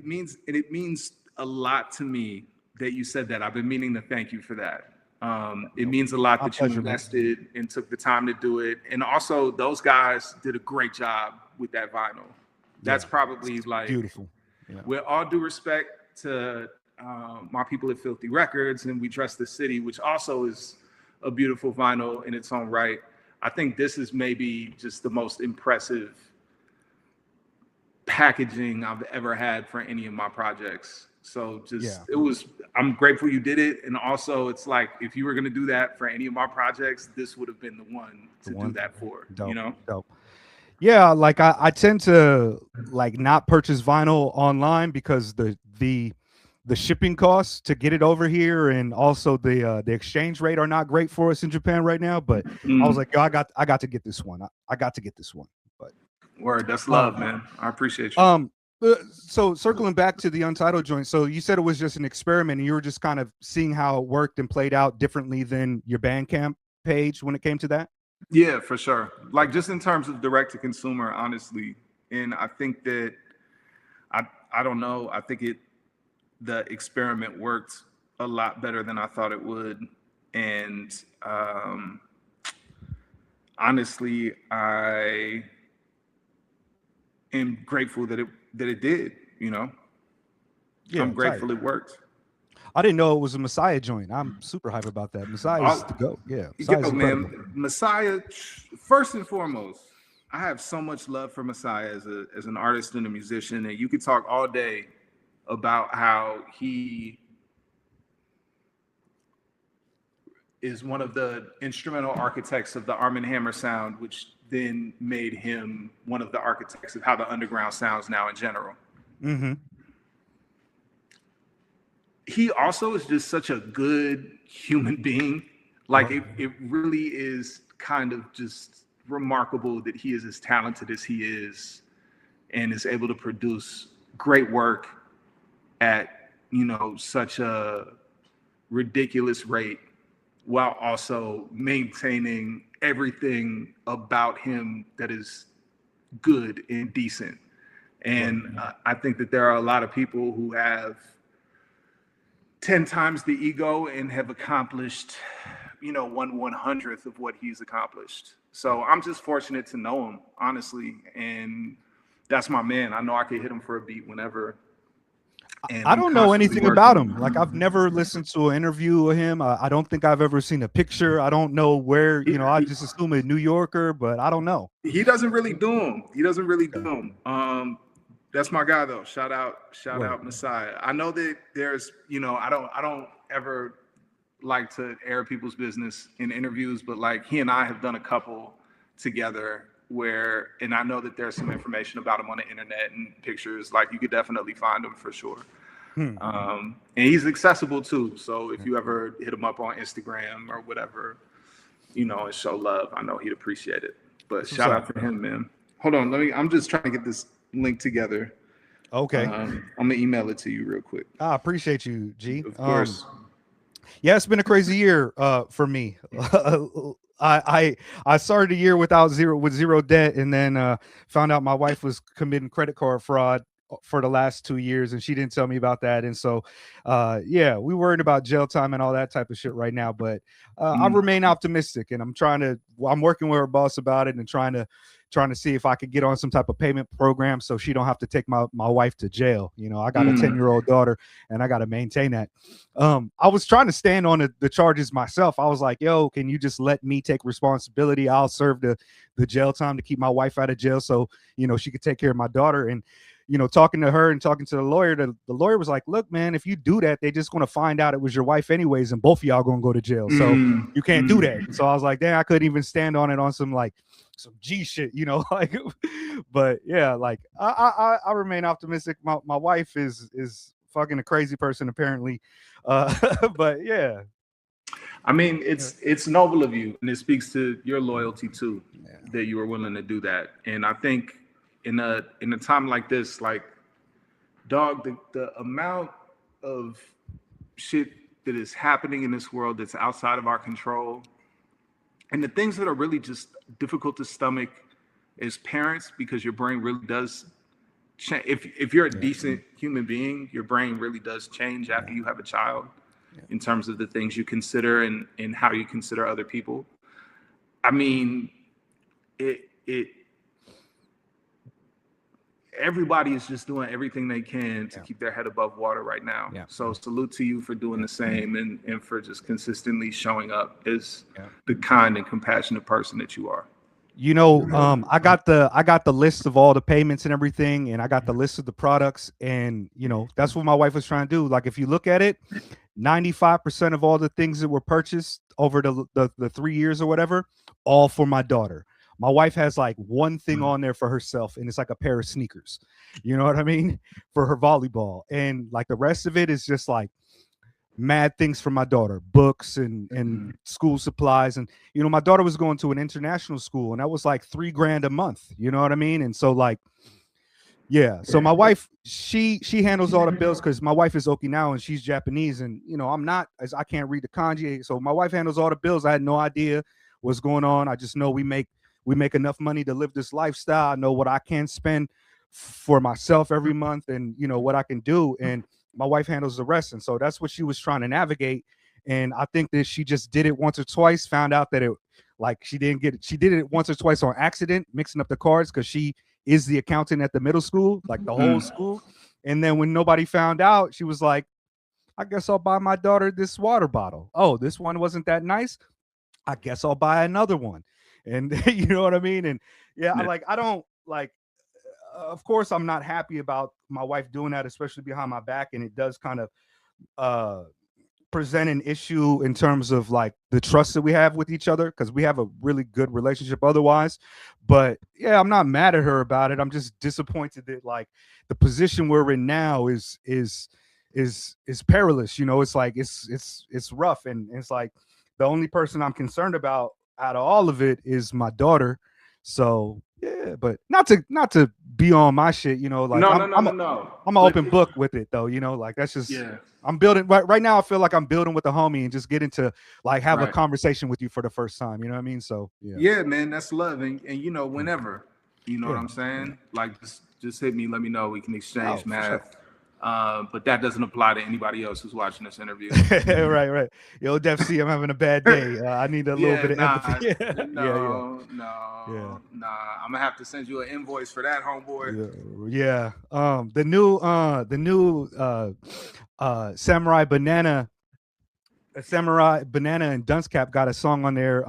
it means a lot to me that you said that. I've been meaning to thank you for that. It means a lot My that you pleasure, man. invested and took the time to do it. And also, those guys did a great job with that vinyl. That's Yeah, probably it's like, beautiful. Yeah, with all due respect to my people at Filthy Records and We Trust the City, which also is a beautiful vinyl in its own right. I think this is maybe just the most impressive packaging I've ever had for any of my projects. So just yeah, it was, I'm grateful you did it. And also it's like, if you were going to do that for any of my projects, this would have been the one the to do one. that for, you Dope, know? dope. Yeah, like I tend to like not purchase vinyl online because the shipping costs to get it over here and also the exchange rate are not great for us in Japan right now. But I was Mm, like, yo, I got to get this one. I got to get this one. But word, that's love, um man. I appreciate you. um so circling back to the Untitled joint, so you said it was just an experiment and you were just kind of seeing how it worked and played out differently than your Bandcamp page when it came to that. Yeah, for sure. Like just in terms of direct to consumer, honestly. And I think that I don't know. I think the experiment worked a lot better than I thought it would. And honestly, I am grateful that it did, you know. I'm Yeah, tight. grateful it worked. I didn't know it was a Messiah joint. I'm super hype about that. Messiah is All, the GOAT. Yeah, yo, Messiah is incredible. man, Messiah, first and foremost, I have so much love for Messiah as an artist and a musician, and you could talk all day about how he is one of the instrumental architects of the Arm& Hammer sound, which then made him one of the architects of how the underground sounds now in general. Mm-hmm. He also is just such a good human being. Like it really is kind of just remarkable that he is as talented as he is and is able to produce great work at, you know, such a ridiculous rate while also maintaining everything about him that is good and decent. And I think that there are a lot of people who have 10 times the ego and have accomplished, you know, 1/100th of what he's accomplished. So I'm just fortunate to know him, honestly. And that's my man. I know I could hit him for a beat whenever. And I we don't know constantly anything about him. working. Like I've never listened to an interview of him. I don't think I've ever seen a picture. I don't know where, He, you know, I just assume a New Yorker, but I don't know. he doesn't really do him. He doesn't really do Okay. him. That's my guy though. Shout Word. out Messiah. I know that there's, you know, I don't ever like to air people's business in interviews, but like he and I have done a couple together where, and I know that there's some information about him on the internet and pictures. Like you could definitely find him for sure. Hmm. And he's accessible too. So if you ever hit him up on Instagram or whatever, you know, and show love, I know he'd appreciate it. But That's what's shout up. out to him, man. Hold on, I'm just trying to get this link together. Okay. I'm gonna email it to you real quick. I appreciate you, G. Of course. Yeah, it's been a crazy year for me. I started the year with zero debt, and then found out my wife was committing credit card fraud for the last 2 years, and she didn't tell me about that. And so yeah, we worried about jail time and all that type of shit right now. But I remain optimistic, and I'm working with her boss about it and trying to see if I could get on some type of payment program so she don't have to take my wife to jail. You know, I got a 10-year-old daughter and I got to maintain that. I was trying to stand on the charges myself. I was like, yo, can you just let me take responsibility? I'll serve the jail time to keep my wife out of jail so, you know, she could take care of my daughter. And, you know, talking to her and talking to the lawyer, the lawyer was like, look, man, if you do that, they just going to find out it was your wife anyways, and both of y'all going to go to jail. So you can't do that. And so I was like, damn, I couldn't even stand on it on some G shit, you know, like, but yeah, like I remain optimistic. My wife is fucking a crazy person apparently. But yeah. I mean, it's noble of you, and it speaks to your loyalty too, that you were willing to do that. And I think in a time like this, like, dog, the amount of shit that is happening in this world that's outside of our control, and the things that are really just difficult to stomach as parents, because your brain really does change. If you're a decent human being, your brain really does change after you have a child, in terms of the things you consider and how you consider other people. I mean, it everybody is just doing everything they can to keep their head above water right now. So salute to you for doing the same, and for just consistently showing up as the kind and compassionate person that you are. You know, I got the list of all the payments and everything, and I got the list of the products, and you know, that's what my wife was trying to do. Like, if you look at it, 95% of all the things that were purchased over the 3 years or whatever, all for my daughter. My wife has like one thing on there for herself, and it's like a pair of sneakers. You know what I mean? For her volleyball. And like the rest of it is just like mad things for my daughter, books and school supplies. And you know, my daughter was going to an international school, and that was like $3,000 a month. You know what I mean? And so like, yeah. So my wife, she handles all the bills, because my wife is Okinawan and she's Japanese, and you know, I'm not, as I can't read the kanji. So my wife handles all the bills. I had no idea what's going on. I just know we make enough money to live this lifestyle. I know what I can spend for myself every month, and you know what I can do, and my wife handles the rest. And so that's what she was trying to navigate. And I think that she just did it once or twice, found out that it, like, she didn't get it. She did it once or twice on accident, mixing up the cards, because she is the accountant at the middle school, like the whole school. And then when nobody found out, she was like, I guess I'll buy my daughter this water bottle. Oh, this one wasn't that nice. I guess I'll buy another one. And you know what I mean? And I don't like, of course, I'm not happy about my wife doing that, especially behind my back. And it does kind of present an issue in terms of like the trust that we have with each other, because we have a really good relationship otherwise. But yeah, I'm not mad at her about it. I'm just disappointed that like the position we're in now is perilous. You know, it's like it's rough, and it's like the only person I'm concerned about out of all of it is my daughter. So yeah, but not to be on my shit, you know, like I'm an open book with it though, you know, like that's just I'm building right now. I feel like I'm building with a homie and just getting to like have a conversation with you for the first time. You know what I mean? So yeah, man, that's love. And you know, whenever, you know what I'm saying? Like just hit me, let me know. We can exchange math. But that doesn't apply to anybody else who's watching this interview. Right. Yo, Defcee, I'm having a bad day. I need a little bit of empathy. No. I'm gonna have to send you an invoice for that, homeboy. Yeah. The new Samurai Banana and Dunce Cap got a song on there.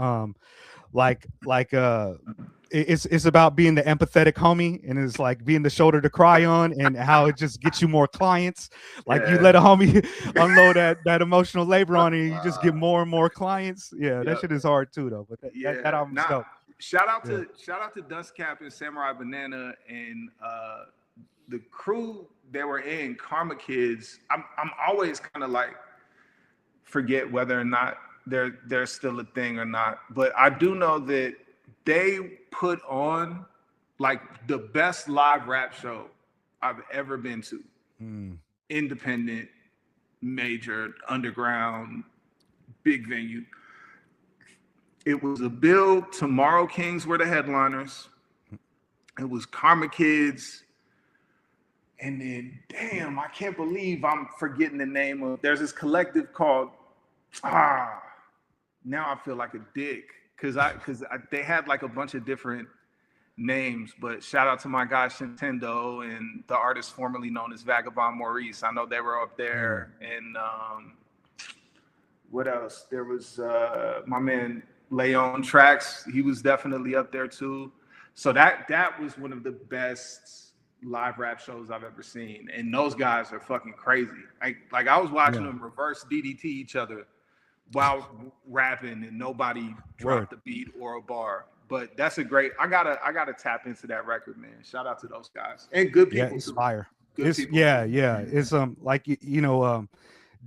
It's about being the empathetic homie, and it's like being the shoulder to cry on, and how it just gets you more clients. Like you let a homie unload that emotional labor on you, you just get more and more clients. Yeah, that shit is hard too, though. But that album's dope. Shout out to Dust Cap and Samurai Banana and the crew they were in, Karma Kids. I'm always kind of like forget whether or not they're still a thing or not, but I do know that they put on like the best live rap show I've ever been to. Independent, major, underground, big venue. It was a bill. Tomorrow Kings were the headliners. It was Karma Kids. And then, damn, I can't believe I'm forgetting the name of, there's this collective called, now I feel like a dick. Cause they had like a bunch of different names, but shout out to my guy Shintendo and the artist formerly known as Vagabond Maurice. I know they were up there. And what else? There was my man Leon Trax. He was definitely up there too. So that was one of the best live rap shows I've ever seen. And those guys are fucking crazy. Like I was watching them reverse DDT each other while rapping, and nobody dropped a beat or a bar. But that's a great. I gotta tap into that record, man. Shout out to those guys and good people. Yeah, inspire. Good people. It's like you know,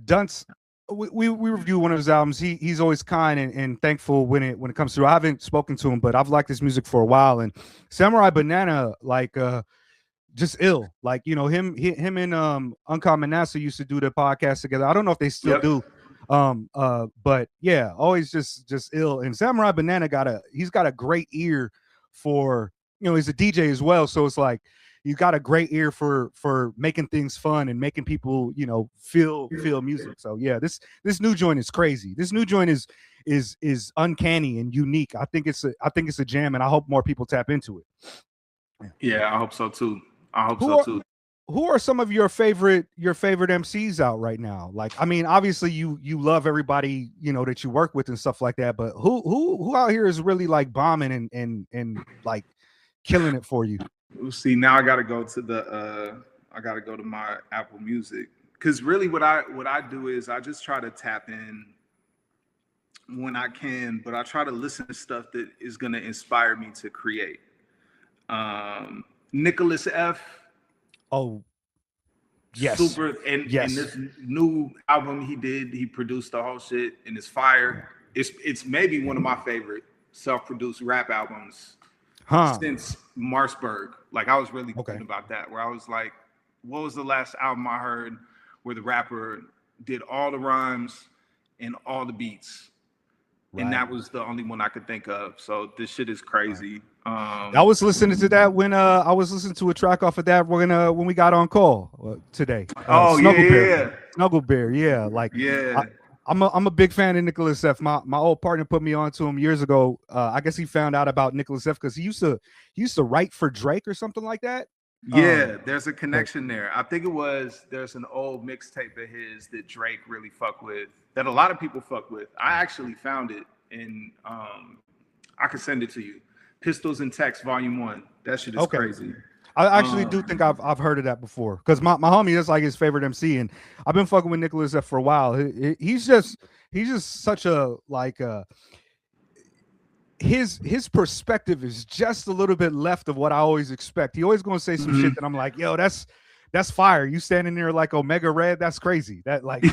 Dunce. We review one of his albums. He's always kind and thankful when it comes through. I haven't spoken to him, but I've liked his music for a while. And Samurai Banana, like just ill. Like, you know, him and Uncommon NASA used to do the podcast together. I don't know if they still do. But yeah, always just ill. And Samurai Banana he's got a great ear for you know, he's a DJ as well. So it's like you got a great ear for making things fun and making people, you know, feel music. So yeah, this new joint is crazy. This new joint is uncanny and unique. I think it's a jam, and I hope more people tap into it. Yeah, I hope so too. I hope Who so are, too. who are some of your favorite MCs out right now? Like, I mean, obviously you love everybody, you know, that you work with and stuff like that, but who out here is really like bombing and like killing it for you? See, now I gotta go to my Apple Music, because really what I do is I just try to tap in when I can, but I try to listen to stuff that is gonna inspire me to create. Nicholas F. Oh, yes. Super, and this new album he produced the whole shit, and it's fire. It's maybe one of my favorite self-produced rap albums since Marsburg. Like, I was really thinking about that, where I was like, what was the last album I heard where the rapper did all the rhymes and all the beats? Right. And that was the only one I could think of. So this shit is crazy. I was listening to that when I was listening to a track off of that when we got on call today. Snuggle Bear, yeah. Like, yeah. I'm a big fan of Nicholas F. My old partner put me on to him years ago. I guess he found out about Nicholas F. because he used to write for Drake or something like that. Yeah, there's a connection there. I think there's an old mixtape of his that Drake really fuck with, that a lot of people fuck with. I actually found it, and I could send it to you. Pistols and Text Volume 1. That shit is crazy. I actually do think I've heard of that before, because my homie is like his favorite MC, and I've been fucking with Nicholas F for a while. He's just such a like his perspective is just a little bit left of what I always expect. He always gonna say some shit that I'm like, yo, that's fire. You standing there like Omega Red, that's crazy. That like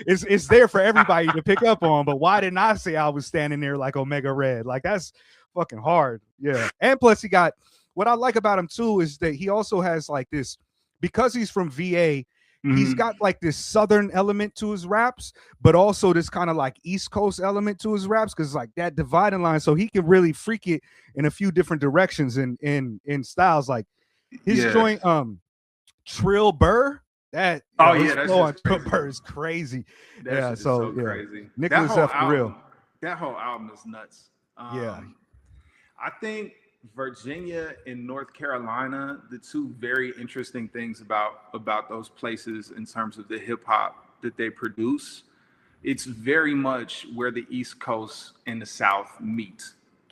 it's there for everybody to pick up on. But why didn't I say I was standing there like Omega Red? Like, that's fucking hard. Yeah. And plus, he got, what I like about him too is that he also has like this, because he's from VA, he's got like this Southern element to his raps, but also this kind of like East Coast element to his raps, because like that dividing line, so he can really freak it in a few different directions in styles. Like his joint, Trill Burr. That Trill Burr is crazy. That is so crazy. Nicholas F. for real. That whole album is nuts. I think Virginia and North Carolina, the two very interesting things about those places in terms of the hip hop that they produce, it's very much where the East Coast and the South meet.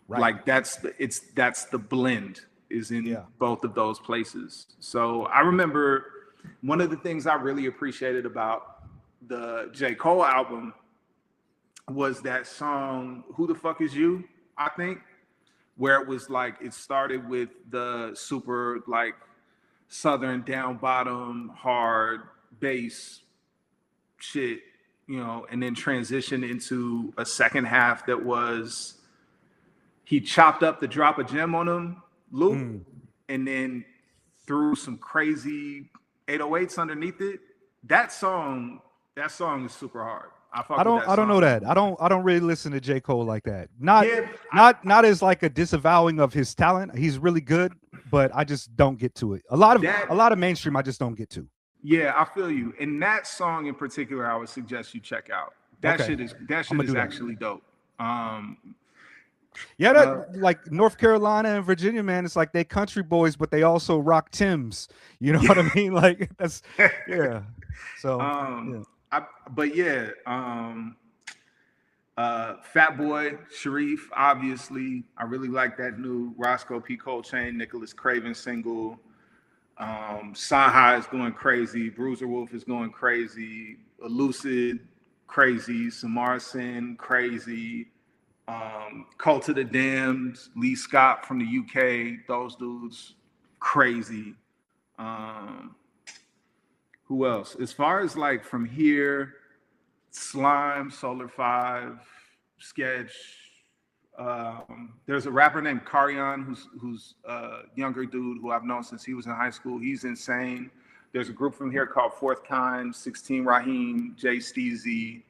Right. Like that's the blend is in both of those places. So I remember one of the things I really appreciated about the J. Cole album was that song, Who the Fuck Is You, I think, where it was like, it started with the super like Southern down bottom hard bass shit, you know, and then transitioned into a second half that was, he chopped up the Drop a Gem on him loop and then threw some crazy 808s underneath it. That song is super hard. I don't know that. I don't really listen to J. Cole like that. Not as like a disavowing of his talent. He's really good, but I just don't get to it. A lot of mainstream I just don't get to. Yeah, I feel you. And that song in particular, I would suggest you check out. That shit is actually dope. Like North Carolina and Virginia, man, it's like they country boys, but they also rock Timbs. You know what I mean? Like that's So Fat Boy, Sharif, obviously. I really like that new Roscoe P. Coltrane, Nicholas Craven single. Saha is going crazy. Bruiser Wolf is going crazy. Elucid, crazy. Samar Sin, crazy. Cult of the Damned, Lee Scott from the UK. Those dudes, crazy. Who else? As far as like from here, Slime, Solar 5, Sketch. There's a rapper named Karion who's a younger dude who I've known since he was in high school. He's insane. There's a group from here called Fourth Kind, 16 Raheem, Jay Steezy,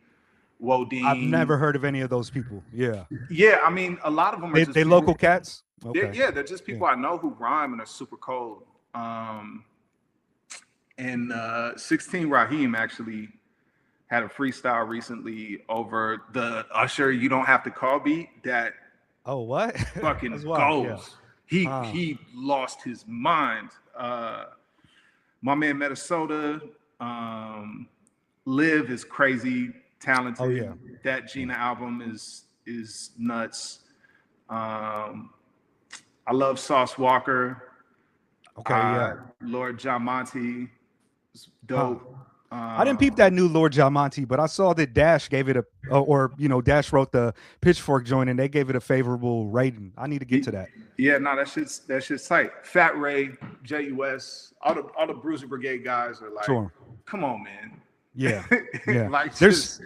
Wodeen. I've never heard of any of those people. Yeah. Yeah, I mean, a lot of them are they local cats. Okay. They're just people I know who rhyme and are super cold. And 16 Raheem actually had a freestyle recently over the Usher "You Don't Have to Call" beat that Oh, what? fucking That's wild. Yeah. goes. He lost his mind. My man Minnesota, Live is crazy talented. Oh, yeah. That Gina album is nuts. I love Sauce Walker. Okay. Yeah. Lord John Monty is dope. I didn't peep that new Lord Jamonti, but I saw that Dash gave it Dash wrote the Pitchfork joint and they gave it a favorable rating. I need to get to that. Yeah, no, that shit's tight. Fat Ray, JUS, all the Bruiser Brigade guys are like, Sure. Come on, man. Yeah, yeah. Like there's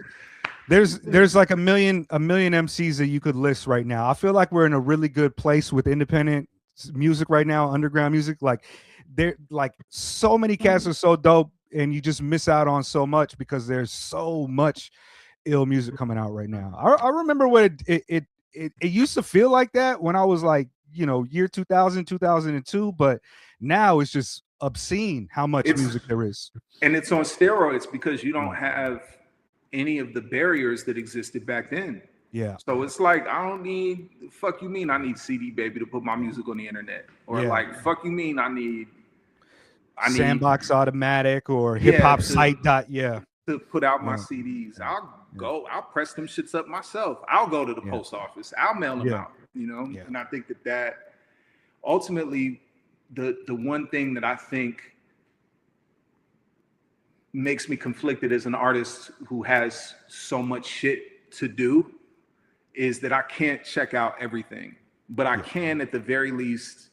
like a million MCs that you could list right now. I feel like we're in a really good place with independent music right now, underground music. Like there, like so many cats are so dope, and you just miss out on so much because there's so much ill music coming out right now. I remember when it used to feel like that when I was like, year 2000, 2002, but now it's just obscene how much music there is. And it's on steroids because you don't have any of the barriers that existed back then. Yeah. So it's like, I don't need, fuck you mean I need CD Baby to put my music on the internet? Or like, fuck you mean I need Sandbox Automatic or Hip Hop Site. To put out my CDs. I'll press them shits up myself. I'll go to the post office. I'll mail them out, And I think that ultimately the one thing that I think makes me conflicted as an artist who has so much shit to do is that I can't check out everything, but I can at the very least,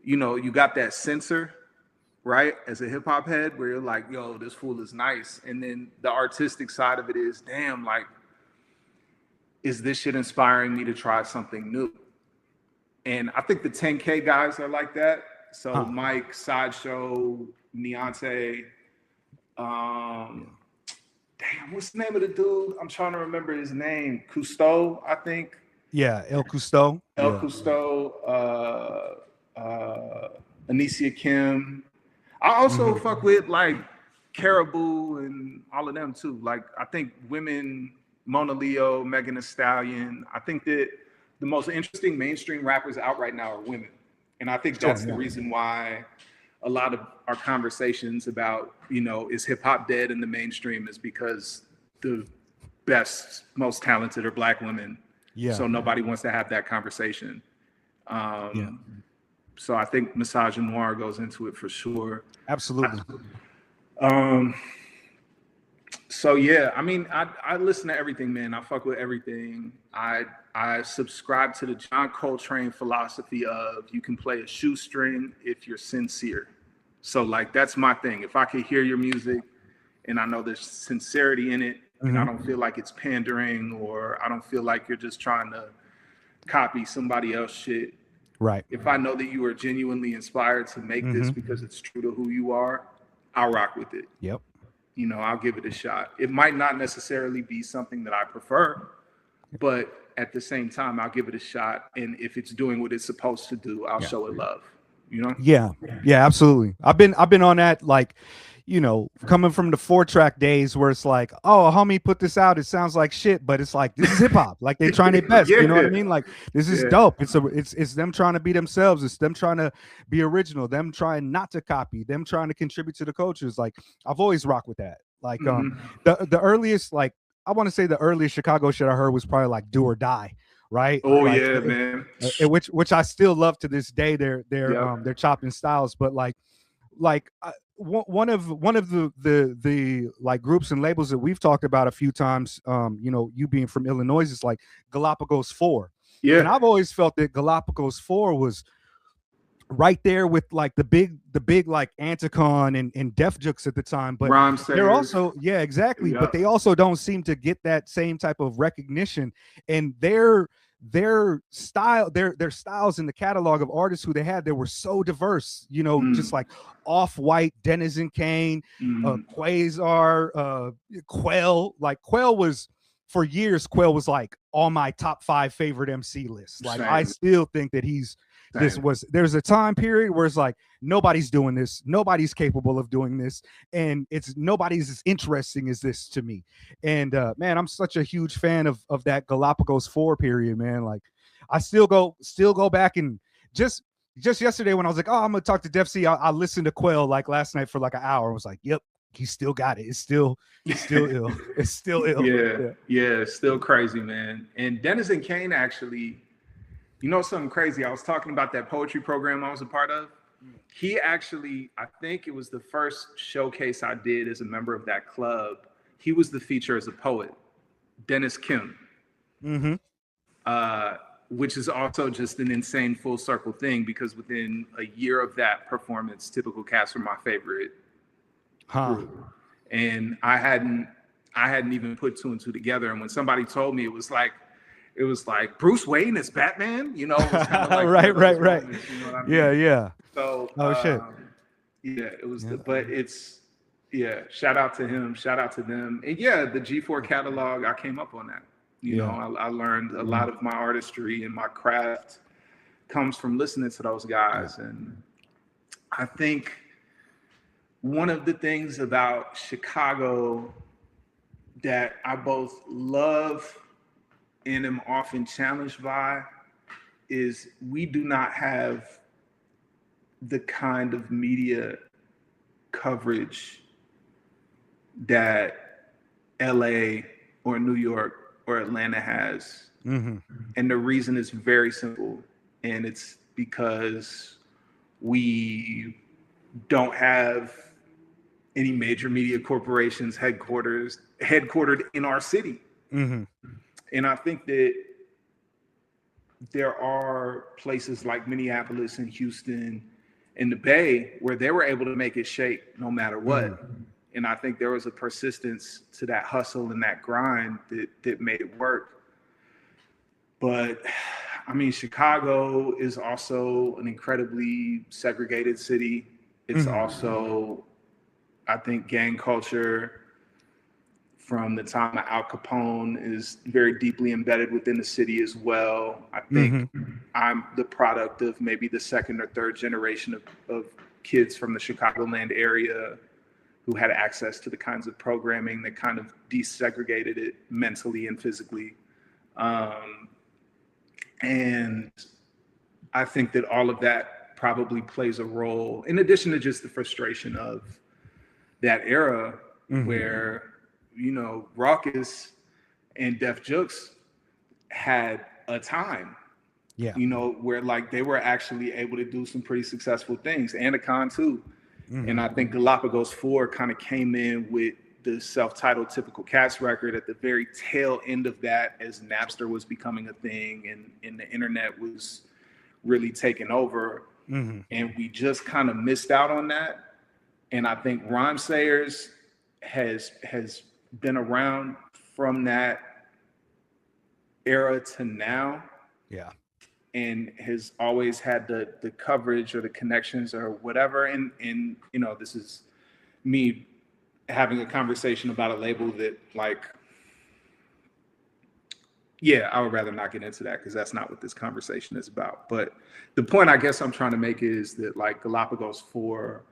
you got that censor, right? As a hip hop head where you're like, yo, this fool is nice. And then the artistic side of it is, damn, like, is this shit inspiring me to try something new? And I think the 10K guys are like that. So Mike, Sideshow, Neonte, damn, what's the name of the dude? I'm trying to remember his name. Cousteau, I think. Yeah, El Cousteau. Cousteau, Anicia Kim. I also fuck with like Caribou and all of them too. Like I think women, Mona Leo, Megan Thee Stallion. I think that the most interesting mainstream rappers out right now are women. And I think that's the reason why a lot of our conversations about, is hip hop dead in the mainstream is because the best, most talented are Black women. Yeah. So nobody wants to have that conversation. So I think misogynoir goes into it for sure. Absolutely. So yeah, I mean, I listen to everything, man. I fuck with everything. I subscribe to the John Coltrane philosophy of you can play a shoestring if you're sincere. So like that's my thing. If I could hear your music and I know there's sincerity in it, and I don't feel like it's pandering, or I don't feel like you're just trying to copy somebody else's shit. Right. If I know that you are genuinely inspired to make this because it's true to who you are, I'll rock with it. Yep. I'll give it a shot. It might not necessarily be something that I prefer, but at the same time, I'll give it a shot. And if it's doing what it's supposed to do, I'll show it love. Yeah, absolutely. I've been on that, like, coming from the 4-track days where it's like, oh, a homie put this out, it sounds like shit, but it's like, this is hip hop. Like they're trying their best. You know what I mean? Like this is dope. It's them trying to be themselves. It's them trying to be original, them trying not to copy, them trying to contribute to the cultures. Like I've always rocked with that. Like the earliest, like I want to say the earliest Chicago shit I heard was probably like Do or Die. Right. Oh, like, yeah, man. Which I still love to this day. They're chopping styles, but one of the like groups and labels that we've talked about a few times, you being from Illinois, is like Galapagos 4. Yeah. And I've always felt that Galapagos 4 was right there with like the big like Anticon and Def Jux at the time, but they're also exactly. But they also don't seem to get that same type of recognition, and their style, their styles in the catalog of artists who they had, they were so diverse. Just like Off-White, Denizen Kane, Quasar, Quell. Like Quell was for years. Quell was like on my top 5 favorite MC list. Like, Same. I still think that there's a time period where it's like nobody's doing this, nobody's capable of doing this, and nobody's as interesting as this to me. And man, I'm such a huge fan of that Galapagos 4 period, man. Like, I still go back and just yesterday when I was like, oh, I'm gonna talk to Defcee, I listened to Quell like last night for like an hour. I was like, yep, he still got it. It's still ill. It's still ill. Yeah, it's still crazy, man. And Dennis and Kane, actually, you know something crazy? I was talking about that poetry program I was a part of. He actually, I think it was the first showcase I did as a member of that club. He was the feature as a poet, Dennis Kim. Which is also just an insane full circle thing, because within a year of that performance, Typical Cats were my favorite group. And I hadn't even put 2 and 2 together. And when somebody told me, it was like Bruce Wayne is Batman, you know, it was kind of like right. moments, you know what I mean? Yeah. So shit. Yeah, it was but it's shout out to him, shout out to them. And yeah, the G4 catalog, I came up on that. You know, I learned a lot of my artistry and my craft comes from listening to those guys. And I think one of the things about Chicago that I both love and am often challenged by is we do not have the kind of media coverage that LA or New York or Atlanta has. And the reason is very simple. And it's because we don't have any major media corporations headquartered in our city. And I think that there are places like Minneapolis and Houston and the Bay where they were able to make it shake no matter what. And I think there was a persistence to that hustle and that grind that made it work. But I mean, Chicago is also an incredibly segregated city. It's also, I think, gang culture from the time of Al Capone is very deeply embedded within the city as well. I think I'm the product of maybe the 2nd or 3rd generation of kids from the Chicagoland area who had access to the kinds of programming that kind of desegregated it mentally and physically. And I think that all of that probably plays a role, in addition to just the frustration of that era where, you know, Raucus and Def Jux had a time, you know, where like they were actually able to do some pretty successful things. Anacon too. And I think Galapagos 4 kind of came in with the self-titled Typical Cats record at the very tail end of that, as Napster was becoming a thing and the internet was really taking over. And we just kind of missed out on that. And I think Rhymesayers has been around from that era to now. And has always had the coverage or the connections or whatever. And you know, this is me having a conversation about a label that, like, I would rather not get into that because that's not what this conversation is about. But the point I guess I'm trying to make is that, like, Galapagos 4,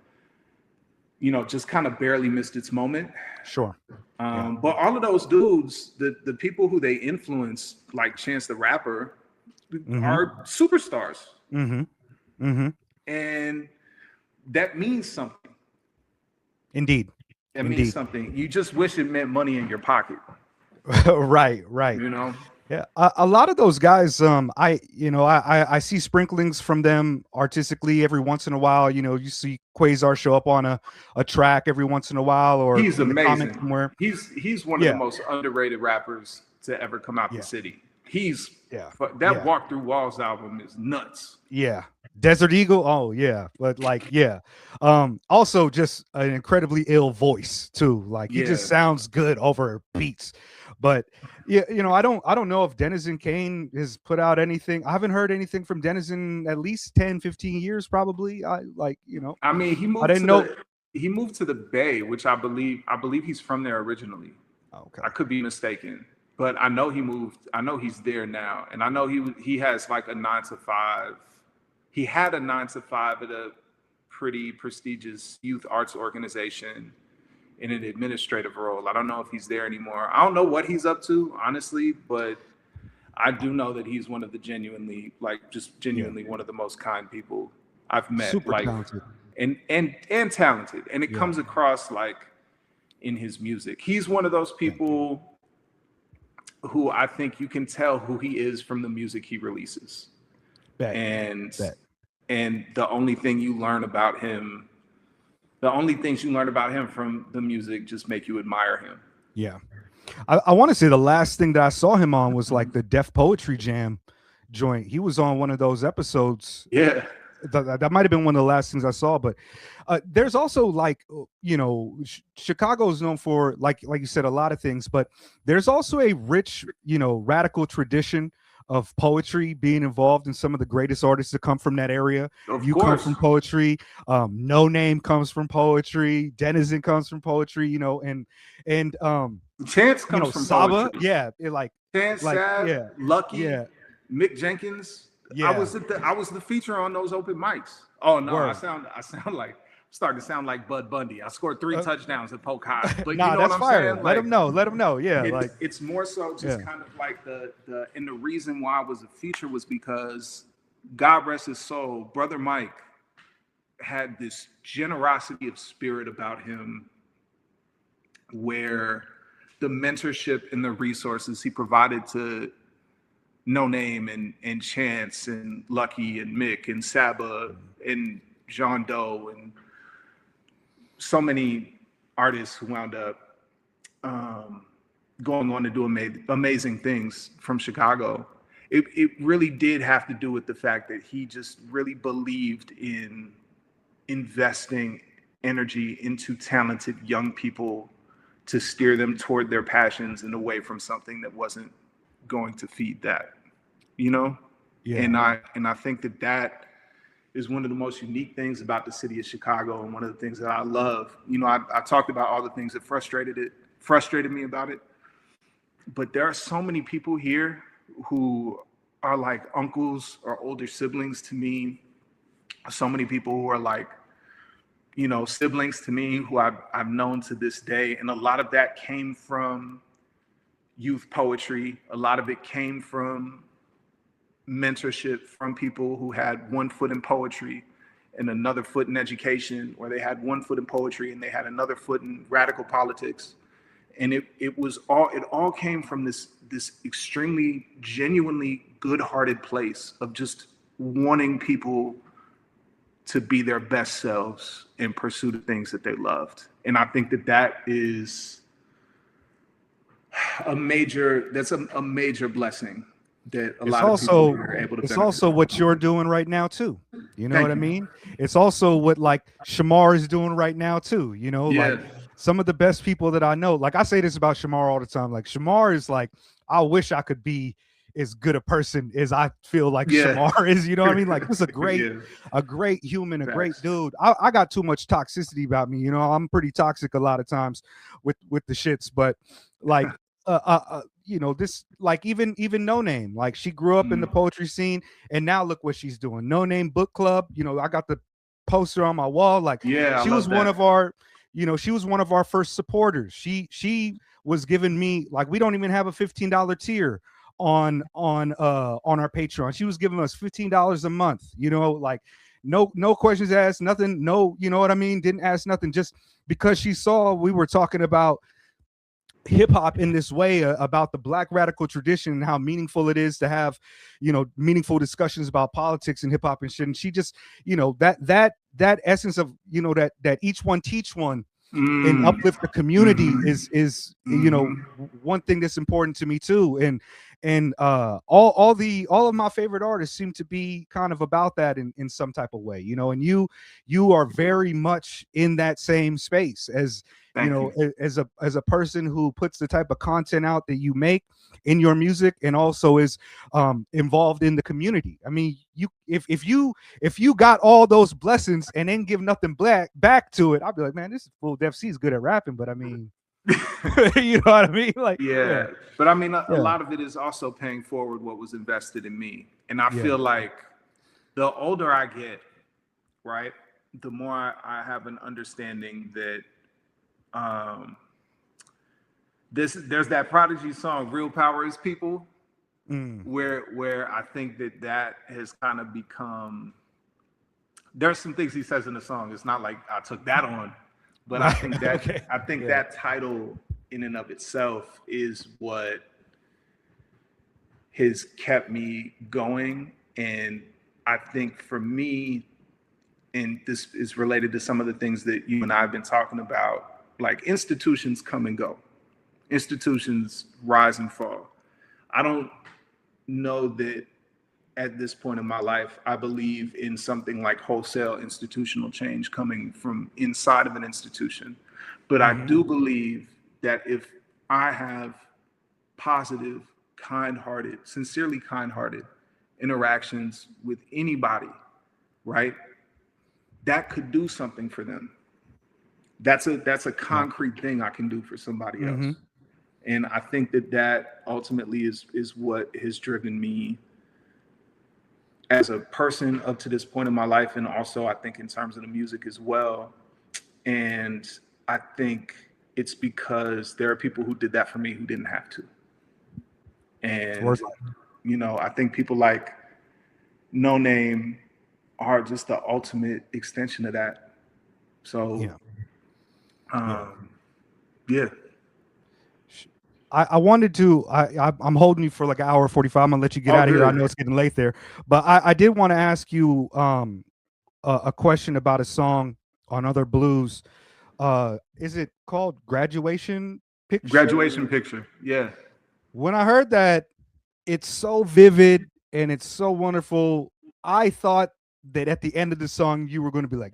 you know, just kind of barely missed its moment. But all of those dudes, the people who they influenced, like Chance the Rapper, are superstars. And that means something. Indeed. It means something. You just wish it meant money in your pocket. Right. You know? Yeah. A lot of those guys, I see sprinklings from them artistically every once in a while. You know, you see Quasar show up on a track every once in a while, or he's amazing. Somewhere. He's one of the most underrated rappers to ever come out the city. That Walk Through Walls album is nuts. Desert Eagle. Oh yeah. But like, also just an incredibly ill voice too. Like he just sounds good over beats. But you know, I don't know if Denizen Kane has put out anything. I haven't heard anything from Dennis in at least 10, 15 years, probably. I mean, he moved to the Bay, which I believe he's from there originally. Okay. I could be mistaken. but I know he moved. I know he's there now, and I know he has like a 9 to 5. He had a 9 to 5 at a pretty prestigious youth arts organization in an administrative role. I don't know if he's there anymore. I don't know what he's up to, honestly, but I do know that he's one of the genuinely one of the most kind people I've met. Super talented. And talented. And it comes across like in his music. He's one of those people who I think you can tell who he is from the music he releases. And the only thing you learn about him, the only things you learn about him from the music just make you admire him. Yeah. I want to say the last thing that I saw him on was like the Def Poetry Jam joint. He was on one of those episodes. Yeah. That might have been one of the last things I saw, but there's also like, you know, Chicago is known for like you said, a lot of things, but there's also a rich, you know, radical tradition of poetry being involved in some of the greatest artists that come from that area. You come from poetry. No Name comes from poetry. Denizen comes from poetry, you know, and Chance comes from Saba, poetry. yeah, Chance, like Sav, yeah, Lucky, yeah. Mick Jenkins. Yeah. I was the feature on those open mics. Oh no, Word. I sound like starting to sound like Bud Bundy. I scored 3 touchdowns at Polk High. But nah, you know that's what I'm fire. saying? Let him know. Yeah, it's more so just kind of like the and the reason why I was a feature was because God rest his soul, Brother Mike had this generosity of spirit about him where the mentorship and the resources he provided to No Name and Chance and Lucky and Mick and Saba and John Doe and so many artists who wound up going on to do amazing things from Chicago. It really did have to do with the fact that he just really believed in investing energy into talented young people to steer them toward their passions and away from something that wasn't going to feed that, you know? Yeah. And I think that is one of the most unique things about the city of Chicago, and one of the things that I love. You know, I talked about all the things that frustrated me about it, but there are so many people here who are like uncles or older siblings to me. So many people who are like, you know, siblings to me who I've known to this day. And a lot of that came from youth poetry. A lot of it came from mentorship from people who had one foot in poetry and another foot in education, or they had one foot in poetry and they had another foot in radical politics. And it all came from this extremely genuinely good-hearted place of just wanting people to be their best selves and pursue the things that they loved. And I think that is a major blessing that a lot of people are able to benefit. It's also what you're doing right now too. You know what I mean? It's also what like Shamar is doing right now too. You know, like some of the best people that I know. Like I say this about Shamar all the time. Like Shamar is like, I wish I could be as good a person as I feel like Shamar is. You know what I mean? Like this is a great human, a great dude. I got too much toxicity about me. You know, I'm pretty toxic a lot of times with the shits, but like you know, this like even No Name, like she grew up in the poetry scene and now look what she's doing. No Name Book Club, you know, I got the poster on my wall. Like she was one of our, you know, she was one of our first supporters. She was giving me, like, we don't even have a $15 tier on our Patreon. She was giving us $15 a month, you know, like no questions asked, nothing, no, you know what I mean, didn't ask nothing, just because she saw we were talking about hip hop in this way, about the Black radical tradition and how meaningful it is to have, you know, meaningful discussions about politics and hip hop and shit. And she just, you know, that essence of, you know, that each one teach one and uplift the community is you know, one thing that's important to me too. And all of my favorite artists seem to be kind of about that in some type of way, you know. And you are very much in that same space as you know, as a person who puts the type of content out that you make in your music, and also is involved in the community. I mean, if you got all those blessings and then give nothing back to it, I'd be like, man, this fool Defcee is good at rapping, but I mean, You know what I mean? Like, Yeah, but I mean, a yeah, lot of it is also paying forward what was invested in me. And I yeah. feel like the older I get, right, the more I have an understanding that um, there's that Prodigy song, "Real Power Is People," Mm. where I think that has kind of become. There's some things he says in the song. It's not like I took that on, but I Right. think that Okay. I think Yeah. that title in and of itself is what has kept me going. And I think for me, and this is related to some of the things that you and I have been talking about, like institutions come and go, institutions rise and fall. I don't know that at this point in my life, I believe in something like wholesale institutional change coming from inside of an institution. But I Hmm. do believe that if I have positive, kind hearted, sincerely kind hearted interactions with anybody, right, that could do something for them. That's a Yeah. concrete thing I can do for somebody Hmm. else. And I think that ultimately is what has driven me as a person up to this point in my life, and also I think in terms of the music as well. And I think it's because there are people who did that for me who didn't have to. And Work. I think people like No Name are just the ultimate extension of that. So Yeah. Yeah. um yeah. I wanted to. I'm holding you for like an hour 45. I'm gonna let you get All out of here. I good. know it's getting late there, but I did want to ask you a question about a song on Other Blues. Is it called Graduation Graduation Picture? picture. Yeah. When I heard that, it's so vivid and it's so wonderful. I thought that at the end of the song you were going to be like,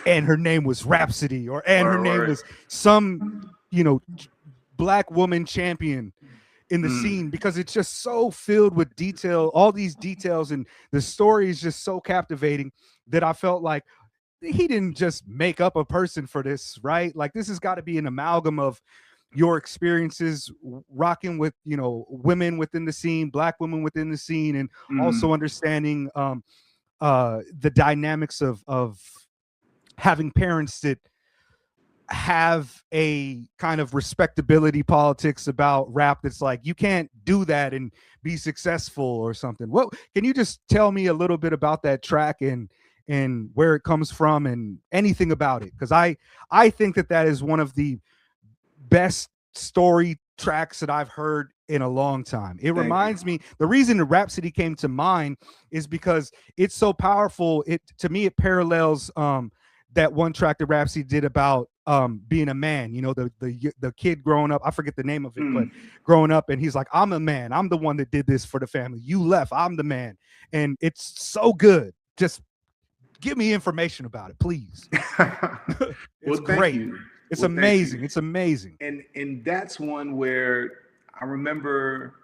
and her name was Rhapsody, or and her name Or was some, you know, black woman champion in the scene, because it's just so filled with detail, all these details, and the story is just so captivating that I felt like he didn't just make up a person for this, right? Like this has got to be an amalgam of your experiences rocking with, women within the scene, black women within the scene, and also understanding the dynamics of having parents that have a kind of respectability politics about rap that's like you can't do that and be successful or something. What can you just tell me a little bit about that track and where it comes from and anything about it? Because I think that is one of the best story tracks that I've heard in a long time. It thank you. reminds me, the reason the Rhapsody came to mind is because it's so powerful. It, to me, it parallels that one track that Rhapsody did about being a man. You know, the kid growing up. I forget the name of it, but growing up, and he's like, "I'm a man. I'm the one that did this for the family. You left. I'm the man," and it's so good. Just give me information about it, please. It's Well, thank great. you. It's Well, thank you. amazing. It's amazing. And that's one where I remember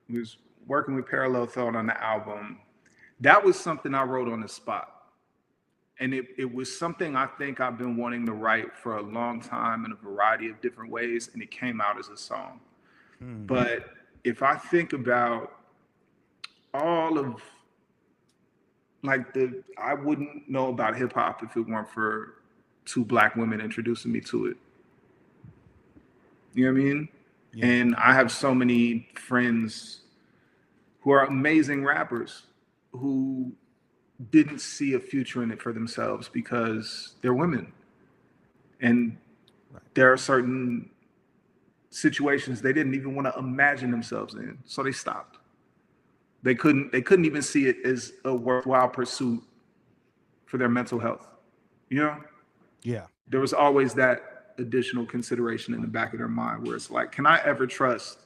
was working with Parallel Thought on the album. That was something I wrote on the spot. And it was something I think I've been wanting to write for a long time in a variety of different ways, and it came out as a song. Mm. But if I think about all of I wouldn't know about hip hop if it weren't for two black women introducing me to it. You know what I mean? Yeah. And I have so many friends who are amazing rappers who didn't see a future in it for themselves because they're women. And Right. there are certain situations they didn't even want to imagine themselves in. So they stopped. They couldn't even see it as a worthwhile pursuit for their mental health. You know? Yeah. There was always that additional consideration in the back of their mind where it's like, can I ever trust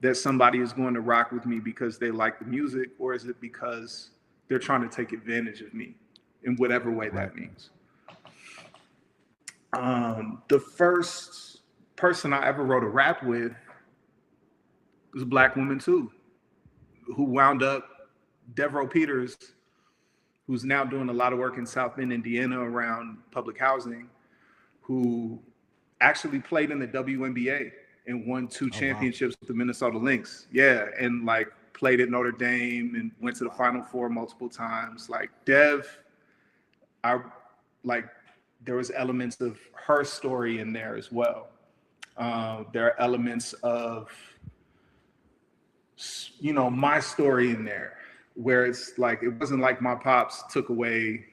that somebody is going to rock with me because they like the music, or is it because they're trying to take advantage of me in whatever way Right. that means? The first person I ever wrote a rap with was a black woman too, who wound up Devereaux Peters, who's now doing a lot of work in South Bend, Indiana around public housing, who actually played in the WNBA and won 2 championships Wow. with the Minnesota Lynx. Yeah, and like played at Notre Dame and went to the Final Four multiple times. Like Dev, I like there was elements of her story in there as well. There are elements of my story in there where it's like it wasn't like my pops took away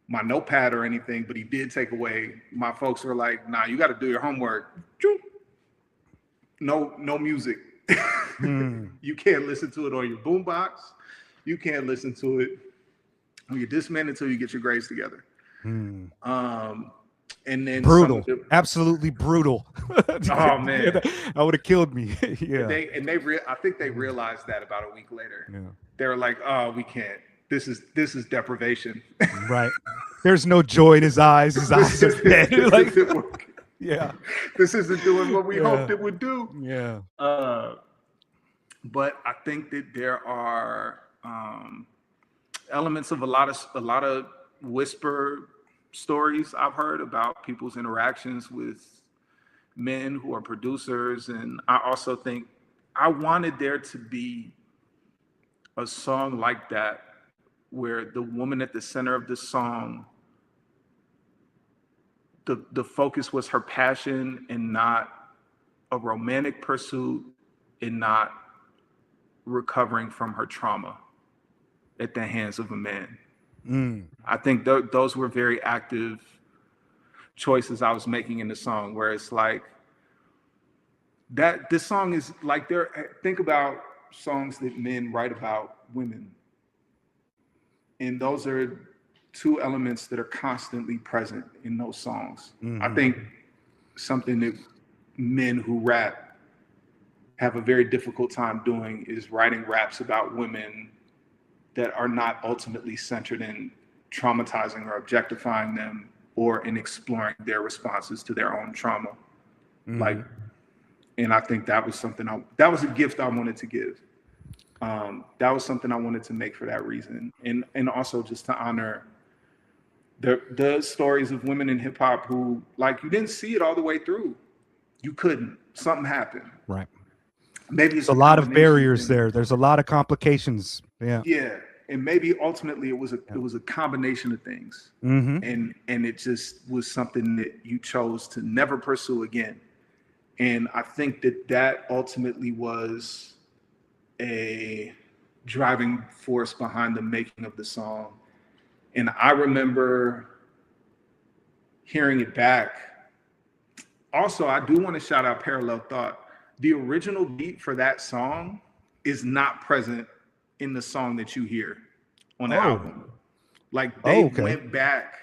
my notepad or anything, but he did take away. My folks were like, "Nah, you got to do your homework. No music. You can't listen to it on your boombox. You can't listen to it on your Discman until you get your grades together." And then brutal, absolutely brutal. Oh man, that would have killed me. Yeah. I think they realized that about a week later. Yeah. They were like, "Oh, we can't. This is deprivation." Right. There's no joy in his eyes. His eyes are dead. Like, yeah. This isn't doing what we hoped it would do. Yeah. But I think that there are elements of a lot of whisper stories I've heard about people's interactions with men who are producers. And I also think I wanted there to be a song like that where the woman at the center of the song, the focus was her passion and not a romantic pursuit and not recovering from her trauma at the hands of a man. I think those were very active choices I was making in the song, where it's like that this song is like think about songs that men write about women. And those are 2 elements that are constantly present in those songs. I think something that men who rap have a very difficult time doing is writing raps about women that are not ultimately centered in traumatizing or objectifying them or in exploring their responses to their own trauma. Like, and I think that was something that was a gift I wanted to give. That was something I wanted to make for that reason. And also just to honor the stories of women in hip hop who, like, you didn't see it all the way through. You couldn't. Something happened. Right. Maybe it's a lot of barriers there. There's a lot of complications. Yeah. Yeah. And maybe ultimately it was a combination of things. And it just was something that you chose to never pursue again. And I think that ultimately was a driving force behind the making of the song. And I remember hearing it back. Also, I do want to shout out Parallel Thought. The original beat for that song is not present in the song that you hear on the album. Like they went back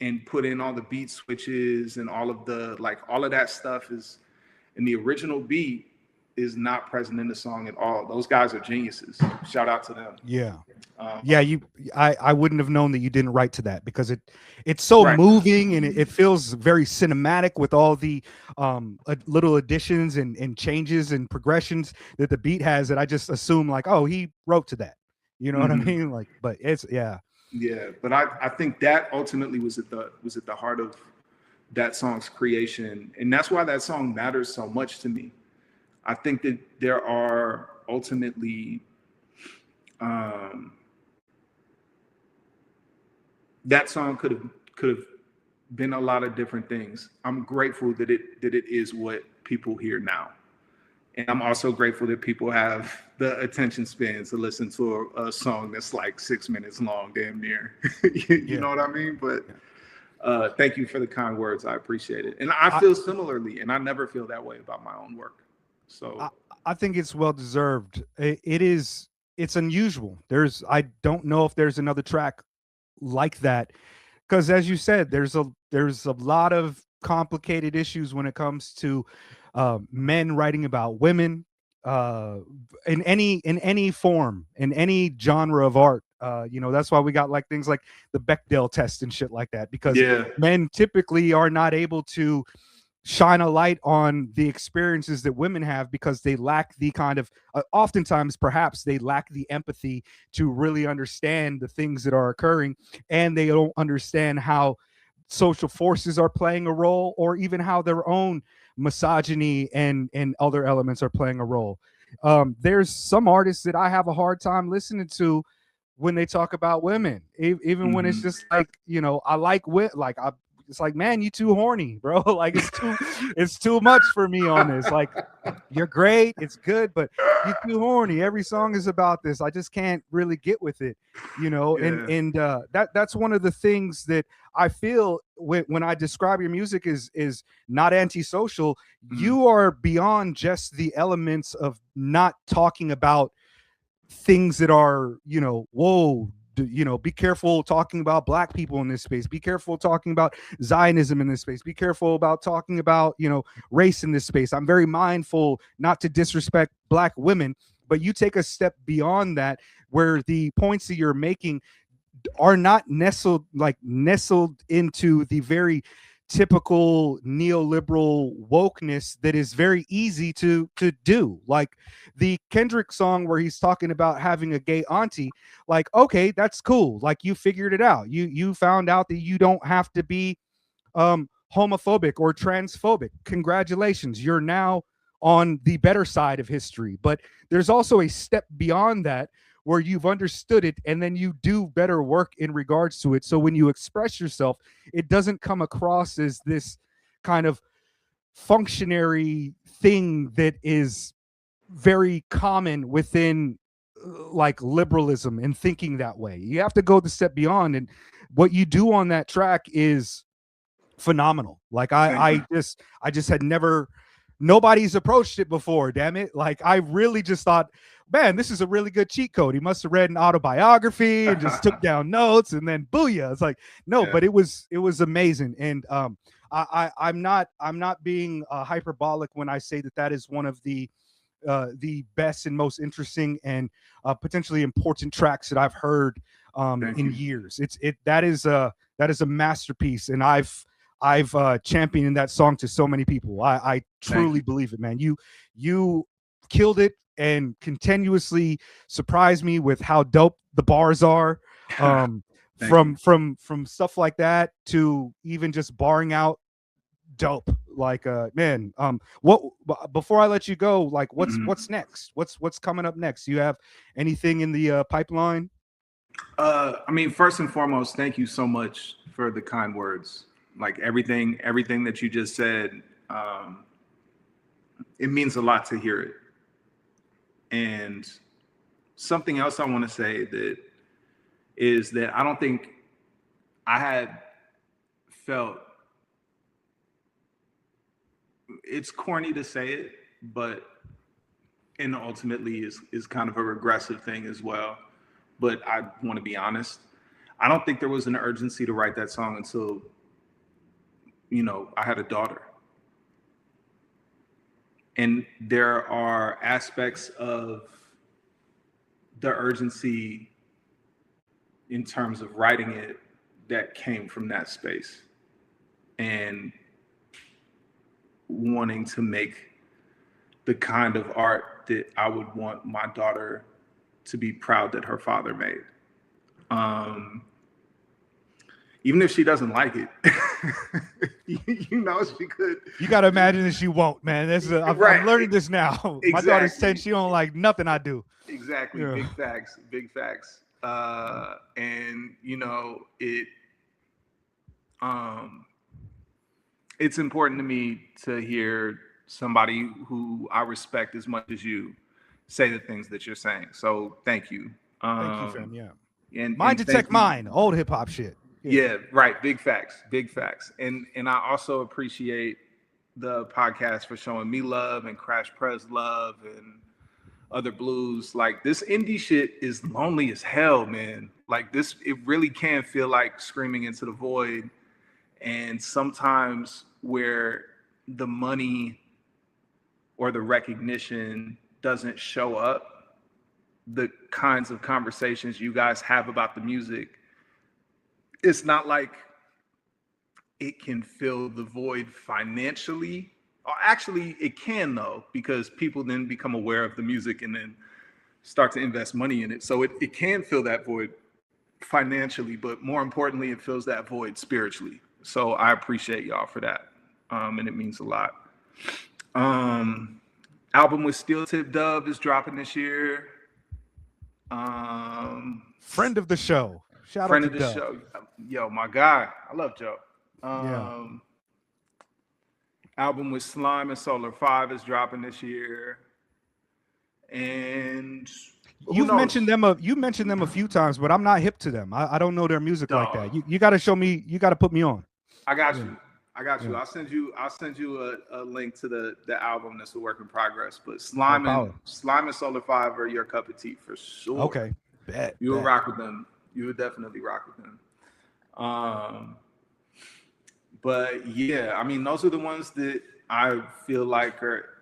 and put in all the beat switches and all of that stuff is in the original beat is not present in the song at all. Those guys are geniuses. Shout out to them. Yeah. I wouldn't have known that you didn't write to that because it's so moving and it feels very cinematic with all the little additions and changes and progressions that the beat has that I just assume like, oh, he wrote to that. You know what I mean? Like, but it's yeah, but I think that ultimately was at the heart of that song's creation, and that's why that song matters so much to me. I think that there are ultimately that song could have been a lot of different things. I'm grateful that it is what people hear now. And I'm also grateful that people have the attention spans to listen to a song that's like 6 minutes long, damn near. you know what I mean? But thank you for the kind words. I appreciate it. And I feel similarly, and I never feel that way about my own work. So I think it's well-deserved. It's unusual. I don't know if there's another track like that. Because as you said, there's a lot of complicated issues when it comes to men writing about women in any form, in any genre of art. That's why we got like things like the Bechdel test and shit like that, because men typically are not able to shine a light on the experiences that women have because they lack the kind of oftentimes perhaps they lack the empathy to really understand the things that are occurring, and they don't understand how social forces are playing a role, or even how their own misogyny and other elements are playing a role. There's some artists that I have a hard time listening to when they talk about women, even when it's just like, you know, I like like it's like, man, you too horny, bro. Like it's too much for me on this. Like, you're great, it's good, but you're too horny. Every song is about this. I just can't really get with it, you know. Yeah. And that's one of the things that I feel when I describe your music is not antisocial. You are beyond just the elements of not talking about things that are, you know, whoa, you know, be careful talking about black people in this space, be careful talking about Zionism in this space, be careful about talking about, you know, race in this space. I'm very mindful not to disrespect black women, but you take a step beyond that, where the points that you're making are not nestled into the very typical neoliberal wokeness that is very easy to do. Like the Kendrick song where he's talking about having a gay auntie, like, okay, that's cool. Like, you figured it out. You found out that you don't have to be homophobic or transphobic. Congratulations. You're now on the better side of history. But there's also a step beyond that, where you've understood it and then you do better work in regards to it. So when you express yourself, it doesn't come across as this kind of functionary thing that is very common within like liberalism and thinking that way. You have to go the step beyond, and what you do on that track is phenomenal. Like I just had never, nobody's approached it before, damn it. Like, I really just thought, man, this is a really good cheat code. He must have read an autobiography and just took down notes, and then booyah. It's like, no, but it was amazing. And I'm not being hyperbolic when I say that is one of the best and most interesting and potentially important tracks that I've heard in years. That is a masterpiece, and I've championed that song to so many people. I truly believe it, man. You killed it and continuously surprised me with how dope the bars are. From stuff like that to even just barring out dope. Like man, what, before I let you go, like what's next? What's coming up next? Do you have anything in the pipeline? I mean, first and foremost, thank you so much for the kind words. Like everything that you just said, it means a lot to hear it. And something else I want to say is that I don't think I had felt, it's corny to say it, but and ultimately is kind of a regressive thing as well. But I want to be honest. I don't think there was an urgency to write that song until, you know, I had a daughter. And there are aspects of the urgency in terms of writing it that came from that space and wanting to make the kind of art that I would want my daughter to be proud that her father made. Even if she doesn't like it, you know, she could. You got to imagine that she won't, man. I'm learning this now. Exactly. My daughter's 10. She don't like nothing I do. Exactly. Yeah. Big facts. And you know, it's important to me to hear somebody who I respect as much as you say the things that you're saying. So thank you. Thank you, fam. Yeah. And Mind Detect Mine, old hip hop shit. Yeah, right. Big facts. And I also appreciate the podcast for showing me love and Crash Press love and other blues. Like, this indie shit is lonely as hell, man. Like, this, it really can feel like screaming into the void. And sometimes where the money or the recognition doesn't show up, the kinds of conversations you guys have about the music, it's not like it can fill the void financially. Or actually, it can, though, because people then become aware of the music and then start to invest money in it. So it can fill that void financially, but more importantly, it fills that void spiritually. So I appreciate y'all for that. And it means a lot. Album with Steel Tip Dove is dropping this year. Friend of the show. Shout Friend out of to the Dove. show. Yo, my guy. I love Joe. Yeah. Album with Slime and Solar 5 is dropping this year. And You've mentioned them a few times, but I'm not hip to them. I don't know their music like that. You got to show me. You got to put me on. I got you. I'll send you a link to the album that's a work in progress. But Slime and Solar 5 are your cup of tea for sure. Okay. You would rock with them. You would definitely rock with them. But yeah, I mean, those are the ones that I feel like are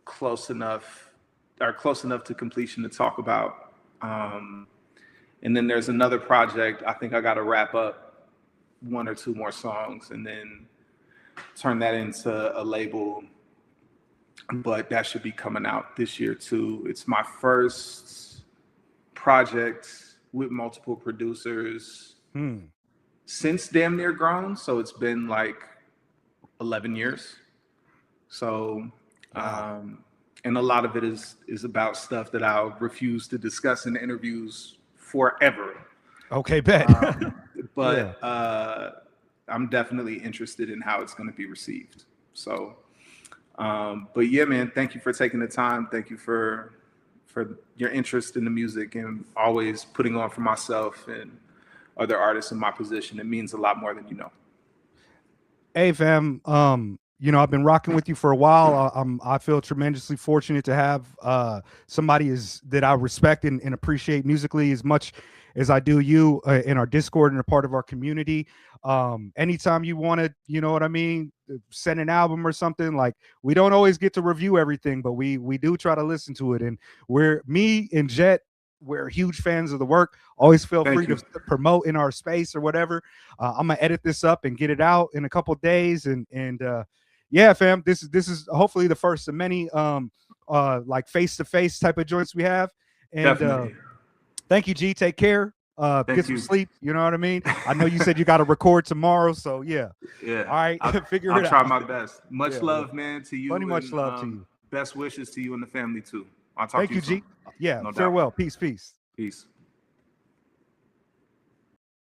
close enough to completion to talk about. And then there's another project. I think I got to wrap up 1 or 2 more songs and then turn that into a label. But that should be coming out this year too. It's my first project with multiple producers since Damn Near Grown. So it's been like 11 years. So, and a lot of it is about stuff that I'll refuse to discuss in interviews forever. Okay, bet. But I'm definitely interested in how it's going to be received. So, but yeah, man, thank you for taking the time. Thank you for your interest in the music and always putting on for myself and other artists in my position. It means a lot more than you know. Hey, fam. I've been rocking with you for a while. I feel tremendously fortunate to have somebody that I respect and appreciate musically as much as I do you in our Discord and a part of our community. Anytime you want to, you know what I mean, send an album or something, like, we don't always get to review everything, but we do try to listen to it. And me and Jet, we're huge fans of the work. Always feel free to promote in our space or whatever. I'm gonna edit this up and get it out in a couple days. And yeah, fam, this is hopefully the first of many like face-to-face type of joints we have. And thank you, G. Take care. Get some sleep. You know what I mean? I know you said you got to record tomorrow, so yeah. Yeah. All right. I'll try my best. Much love, man, to you. Much love to you. Best wishes to you and the family too. I'll talk to you soon. Thank you, G. Yeah. No farewell. Doubt. Peace. Peace.